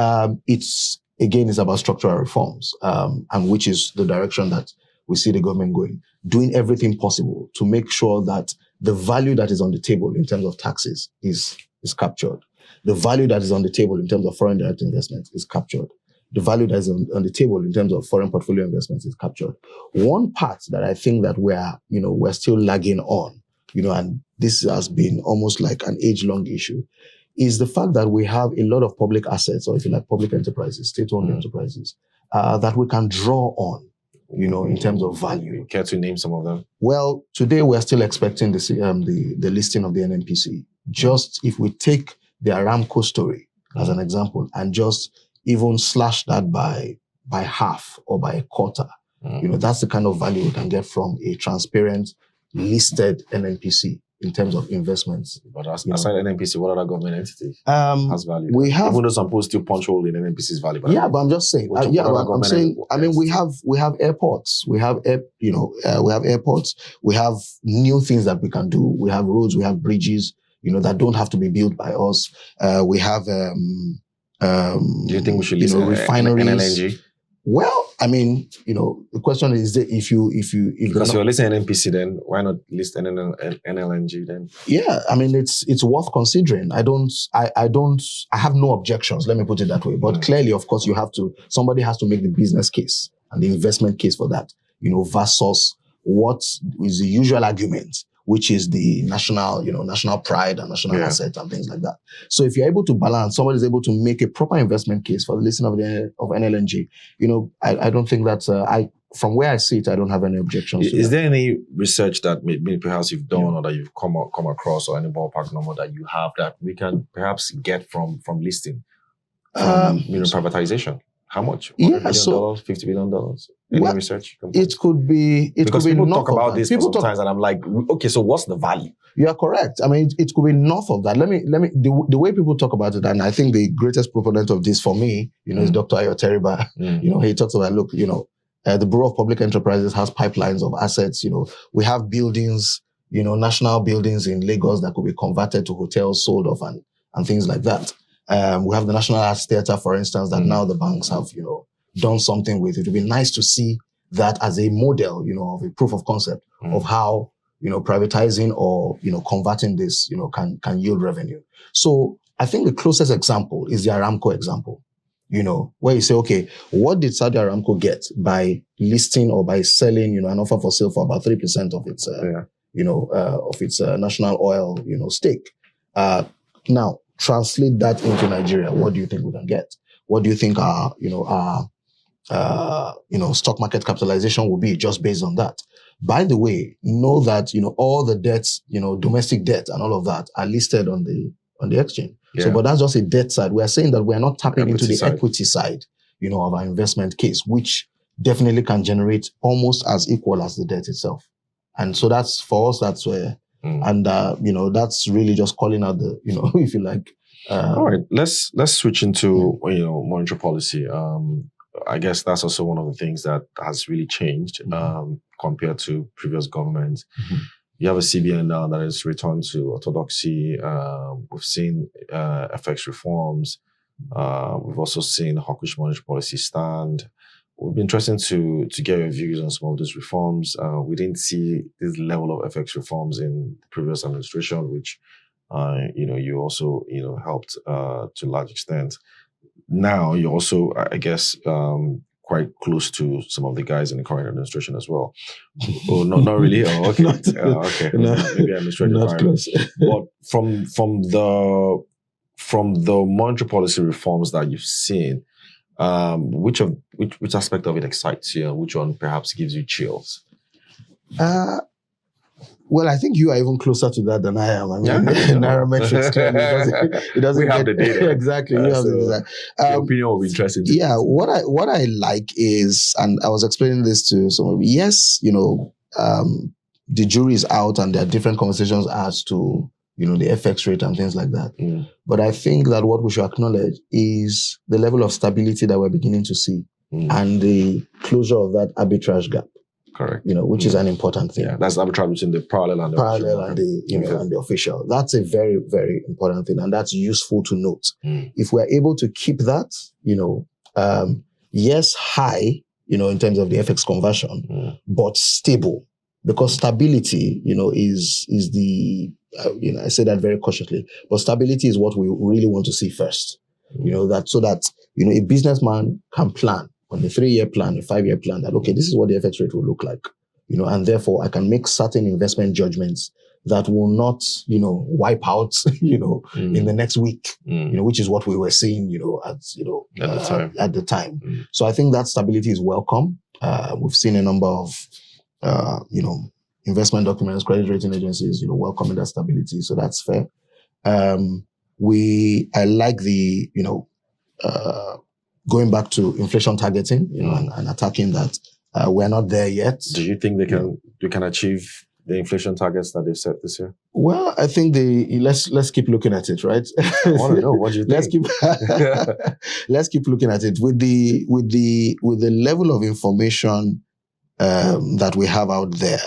It's about structural reforms, and which is the direction that we see the government going, doing everything possible to make sure that the value that is on the table in terms of taxes is captured. The value that is on the table in terms of foreign direct investment is captured. The value that is on the table in terms of foreign portfolio investments is captured. One part that I think that we're still lagging on, and this has been almost like an age-long issue, is the fact that we have a lot of public assets, or if you like, public enterprises, state-owned enterprises, that we can draw on, in terms of value. Care to name some of them? Well, today we're still expecting the listing of the NNPC. Just if we take the Aramco story as an example and just even slash that by half or by a quarter, that's the kind of value we can get from a transparent listed NNPC. In terms of investments. But aside NNPC, what other government entities has value? We have, even though some people still punch hole in NNPC's value. But I'm just saying. We have airports. We have airports. We have new things that we can do. We have roads. We have bridges. That don't have to be built by us. We have. Do you think we should list refineries? NLNG? Well, I mean, the question is that if because you're listing NNPC, then why not list NLNG then? Yeah, I mean, it's worth considering. I have no objections. Let me put it that way. But clearly, of course, somebody has to make the business case and the investment case for that. Versus what is the usual argument, which is the national pride and national asset and things like that. So if you're able to balance, somebody is able to make a proper investment case for the listing of NLNG, I don't think that's, from where I see it, I don't have any objections. Is there any research that maybe perhaps you've done or that you've come across, or any ballpark number that you have that we can perhaps get from listing, from privatization? How much? $100 million, $50 billion? Any research? It could be. Because people talk about this sometimes, and I'm like, okay, so what's the value? You are correct. I mean, it could be north of that. Let me. The way people talk about it, and I think the greatest proponent of this for me, is Dr. Ayo Teriba. He talks about, look, the Bureau of Public Enterprises has pipelines of assets. We have buildings, national buildings in Lagos that could be converted to hotels, sold off, and things like that. We have the National Arts Theatre, for instance, that now the banks have, done something with. It would be nice to see that as a model, of a proof of concept of how, privatizing or, converting this, can yield revenue. So I think the closest example is the Aramco example, where you say, okay, what did Saudi Aramco get by listing or by selling, an offer for sale for about 3% of its, of its national oil, stake? Now, translate that into Nigeria. What do you think we can get? What do you think our stock market capitalization will be just based on that? By the way, know that, all the debts, domestic debt and all of that are listed on the exchange. Yeah. So, but that's just a debt side. We are saying that we are not tapping into the equity side, of our investment case, which definitely can generate almost as equal as the debt itself. And so that's, for us, that's where, and, that's really just calling out the, if you like. All right, let's switch into, monetary policy. I guess that's also one of the things that has really changed compared to previous governments. You have a CBN now that is returned to orthodoxy. We've seen FX reforms. We've also seen hawkish monetary policy stand. It would be interesting to get your views on some of those reforms. We didn't see this level of FX reforms in the previous administration, which you also helped to a large extent. Now you're also, I guess, quite close to some of the guys in the current administration as well. Oh, not really. Oh, okay. Okay. No, maybe I misread the close. But from the monetary policy reforms that you've seen, which aspect of it excites you, and which one perhaps gives you chills? Well, I think you are even closer to that than I am. I mean, nairametrics clearly it doesn't. We have the data. Exactly. You have the data. Your opinion will be interesting. Yeah. What I like is, and I was explaining this to someone. Yes, the jury is out, and there are different conversations as to the FX rate and things like that. But I think that what we should acknowledge is the level of stability that we're beginning to see, and the closure of that arbitrage gap. Correct. Which is an important thing. Yeah, that's the arbitrage between the parallel and the and the official. That's a very, very important thing, and that's useful to note. If we're able to keep that, yes, high, in terms of the FX conversion, but stable, because stability, is the I say that very cautiously, but stability is what we really want to see first. That so that a businessman can plan on a 3-year plan, a 5-year plan, that, okay, this is what the FX rate will look like, and therefore I can make certain investment judgments that will not, wipe out, in the next week, which is what we were seeing, at the time. So I think that stability is welcome. We've seen a number of, investment documents, credit rating agencies, welcoming that stability. So that's fair. I like the, going back to inflation targeting, and attacking that. We're not there yet. Do you think they can achieve the inflation targets that they've set this year? Well, I think let's keep looking at it, right? I want to know, what do you think? Let's keep looking at it with the level of information that we have out there.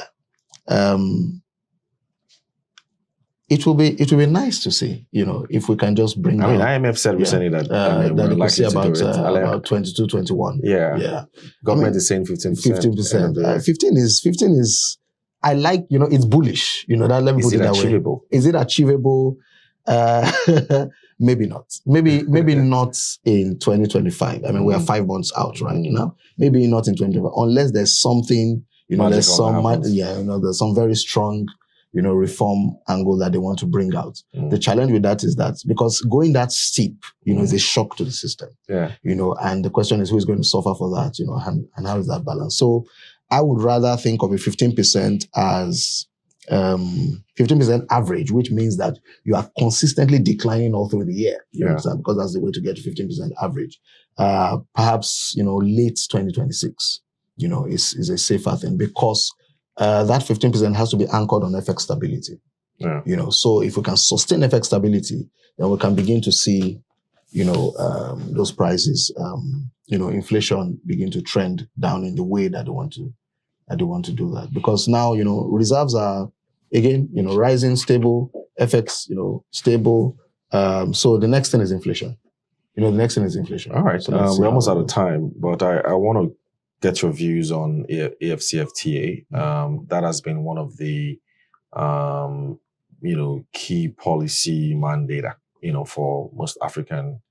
it will be nice to see, if we can just bring. I mean, IMF said recently that that they could see about 22, 21. Yeah. Government is saying 15%. 15%. 15 is. I like, it's bullish. Let me put it that achievable? Way. Is it achievable? Maybe not. Maybe not in 2025. I mean, we are 5 months out right now. Maybe not in 2025, unless there's something, there's some very strong, reform angle that they want to bring out. The challenge with that is that because going that steep, is a shock to the system. Yeah. And the question is who is going to suffer for that, and how is that balance? So I would rather think of a 15% as 15% average, which means that you are consistently declining all through the year. You understand? Because that's the way to get to 15% average. Perhaps, late 2026, is a safer thing because that 15% has to be anchored on FX stability. Yeah. So if we can sustain FX stability, then we can begin to see, those prices, inflation begin to trend down in the way that they want to do that. Because now, reserves are, again, rising, stable, FX, stable. So the next thing is inflation. All right. So we're almost out of time, but I want to get your views on AFCFTA. That has been one of the, key policy mandate, for most African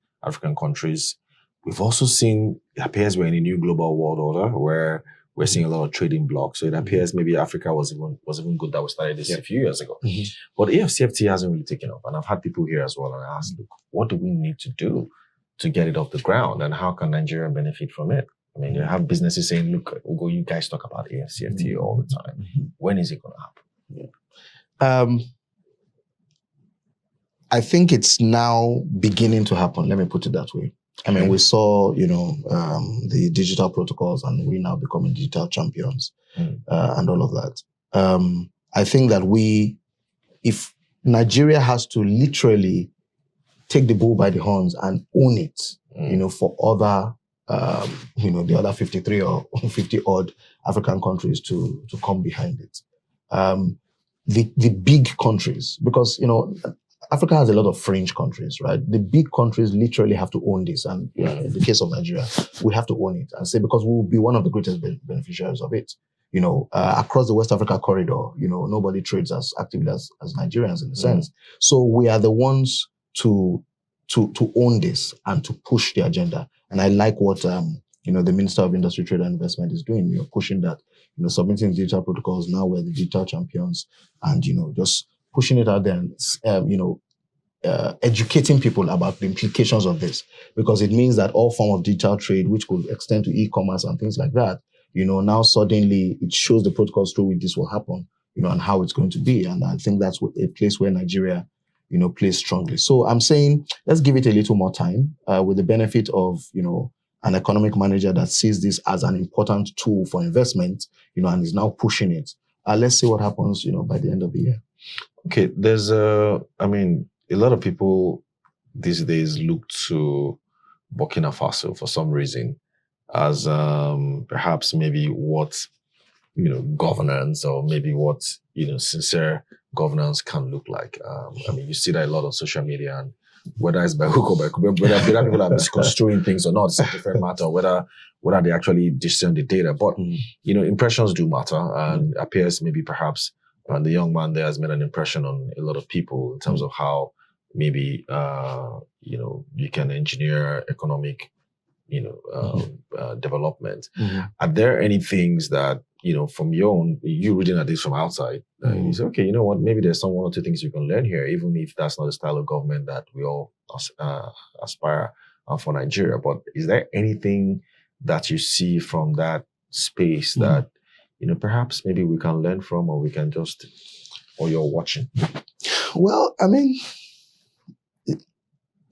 countries. We've also seen, it appears we're in a new global world order where we're seeing a lot of trading blocks. So it appears maybe Africa was even good that we started this a few years ago. But AFCFTA hasn't really taken off. And I've had people here as well and I asked, look, what do we need to do to get it off the ground? And how can Nigeria benefit from it? I mean, you have businesses saying, look, you guys talk about AFCFTA all the time. When is it going to happen? I think it's now beginning to happen. Let me put it that way. I mean, we saw, the digital protocols and we now becoming digital champions and all of that. I think that if Nigeria has to literally take the bull by the horns and own it, for other, the other 53 or 50 odd African countries to come behind it. The big countries, because, Africa has a lot of fringe countries, right? The big countries literally have to own this. And in the case of Nigeria, we have to own it and say, because we will be one of the greatest beneficiaries of it. Across the West Africa corridor, nobody trades as actively as Nigerians in a sense. So we are the ones to own this and to push the agenda. And I like what, the Minister of Industry, Trade and Investment is doing, pushing that, submitting digital protocols. Now we're the digital champions and, just pushing it out there and, educating people about the implications of this, because it means that all form of digital trade, which could extend to e-commerce and things like that, now suddenly it shows the protocols through which this will happen, and how it's going to be. And I think that's a place where Nigeria, plays strongly. So I'm saying, let's give it a little more time, with the benefit of, an economic manager that sees this as an important tool for investment, and is now pushing it. Let's see what happens, by the end of the year. Okay, there's a lot of people these days look to Burkina Faso for some reason as perhaps maybe what, governance or maybe what, sincere governance can look like. You see that a lot on social media, and whether it's by hook or by crook, whether people are misconstruing things or not, it's a different matter, whether they actually discern the data. But, impressions do matter, and it appears maybe perhaps the young man there has made an impression on a lot of people in terms of how maybe, you can engineer economic, development. Are there any things that, from you reading at this from outside, you say, okay, you know what, maybe there's one or two things you can learn here, even if that's not the style of government that we all aspire for Nigeria. But is there anything that you see from that space that, perhaps maybe we can learn from, or we can or you're watching? Well,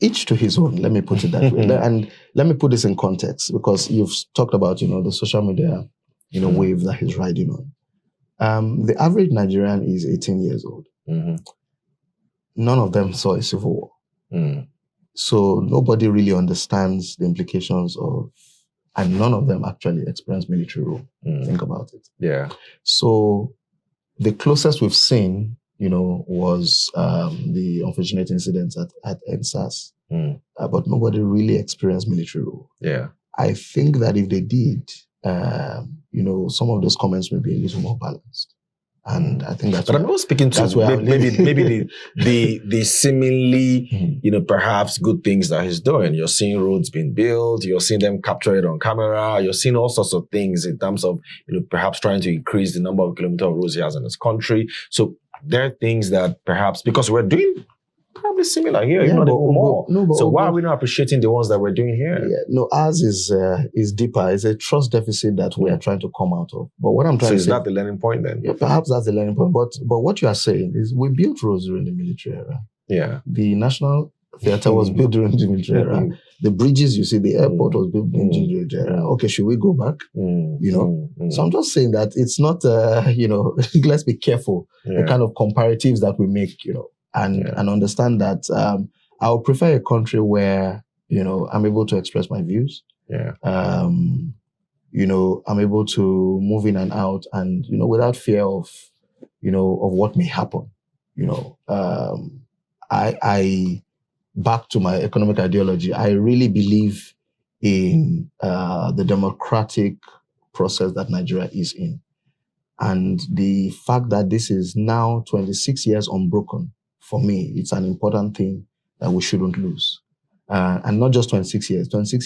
each to his own, let me put it that way. And let me put this in context, because you've talked about, the social media, wave that he's riding on. The average Nigerian is 18 years old. None of them saw a civil war. So nobody really understands the implications of, and none of them actually experienced military rule. Think about it. Yeah. So the closest we've seen was the unfortunate incident at NSAS. But nobody really experienced military rule. Yeah. I think that if they did, some of those comments may be a little more balanced. And I think that's. But I'm not speaking to maybe the seemingly perhaps good things that he's doing. You're seeing roads being built. You're seeing them capture it on camera. You're seeing all sorts of things in terms of perhaps trying to increase the number of kilometers of roads he has in his country. So there are things that perhaps because we're doing probably similar here, not even more. So why are we not appreciating the ones that we're doing here? Yeah, no, ours is deeper. It's a trust deficit that we are trying to come out of. But what I'm trying to say... So is that the learning point then? Yeah, perhaps that's the learning point. But what you are saying is we built roads during the military era. Yeah. The National Theatre was built during the military era. The bridges, you see, the airport was built during the military era. Okay, should we go back? So I'm just saying that it's not, let's be careful. The kind of comparatives that we make, and understand that I would prefer a country where, I'm able to express my views. Yeah. I'm able to move in and out and, without fear of what may happen. I back to my economic ideology, I really believe in the democratic process that Nigeria is in. And the fact that this is now 26 years unbroken, for me, it's an important thing that we shouldn't lose. And not just 26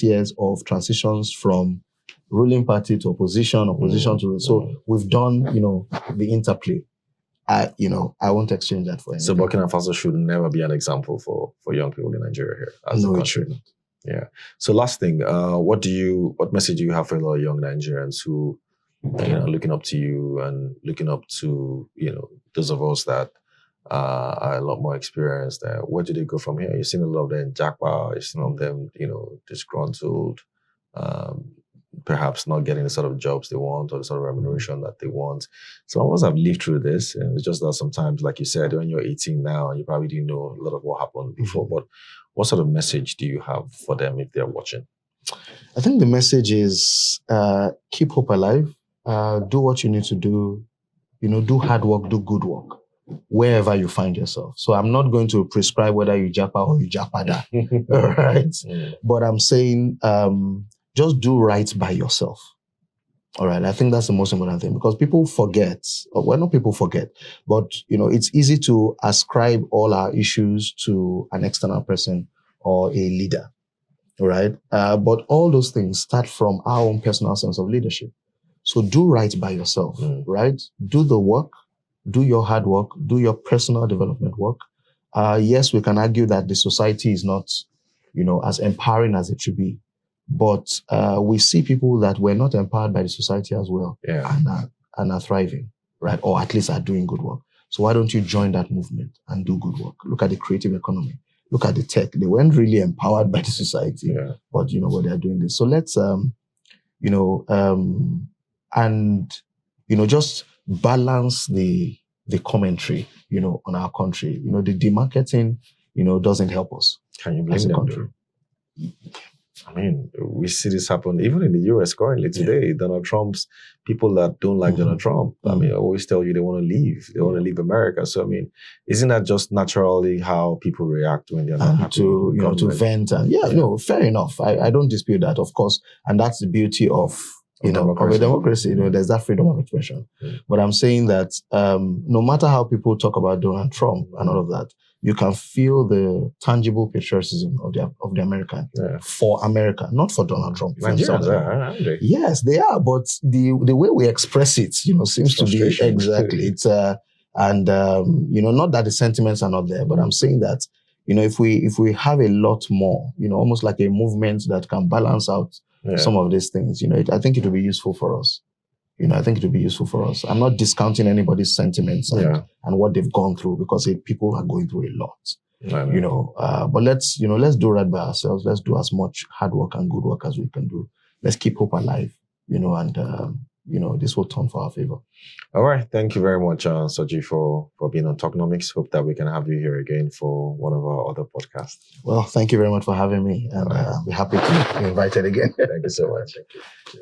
years of transitions from ruling party to opposition to... So we've done, the interplay. I won't exchange that for anything. So Burkina Faso should never be an example for young people in Nigeria here. No, it shouldn't. Yeah. So last thing, what message do you have for a lot of young Nigerians who are looking up to you and looking up to, those of us that are a lot more experienced? Where do they go from here? You've seen a lot of them jackpot, you've seen a lot of them, disgruntled, perhaps not getting the sort of jobs they want or the sort of remuneration that they want. Some of us have lived through this, and it's just that sometimes, like you said, when you're 18 now, you probably didn't know a lot of what happened before. But what sort of message do you have for them if they're watching? I think the message is keep hope alive, do what you need to do, do hard work, do good work, wherever you find yourself. So I'm not going to prescribe whether you japa or you japada, all right? But I'm saying just do right by yourself. All right. I think that's the most important thing because people forget, not people forget, but it's easy to ascribe all our issues to an external person or a leader. All right. But all those things start from our own personal sense of leadership. So do right by yourself, right? Do the work, do your hard work, do your personal development work. Yes, we can argue that the society is not, as empowering as it should be. But we see people that were not empowered by the society as well and are thriving, right? Or at least are doing good work. So why don't you join that movement and do good work? Look at the creative economy. Look at the tech. They weren't really empowered by the society, but what they are doing this. So let's, just balance the commentary, on our country. The demarketing, doesn't help us. Can you blame the country? I mean, we see this happen even in the US currently today. Donald Trump's people that don't like Donald Trump, I mean, always tell you they want to leave. They want to leave America. So, I mean, isn't that just naturally how people react when they're not happy? To vent. And fair enough. I don't dispute that, of course. And that's the beauty of a democracy. There's that freedom of expression. But I'm saying that no matter how people talk about Donald Trump and all of that, you can feel the tangible patriotism of the American for America, not for Donald Trump. Nigerians are, aren't they? Yes, they are. But the way we express it, seems to be exactly. It's not that the sentiments are not there, but I'm saying that if we have a lot more, almost like a movement that can balance out some of these things, I think it will be useful for us. I think it will be useful for us. I'm not discounting anybody's sentiments and what they've gone through because people are going through a lot. But let's do right by ourselves. Let's do as much hard work and good work as we can do. Let's keep hope alive, and this will turn for our favor. All right. Thank you very much, Soji, for being on Talknomics. Hope that we can have you here again for one of our other podcasts. Well, thank you very much for having me. And I'll be happy to be invited again. Thank you so much. Thank you.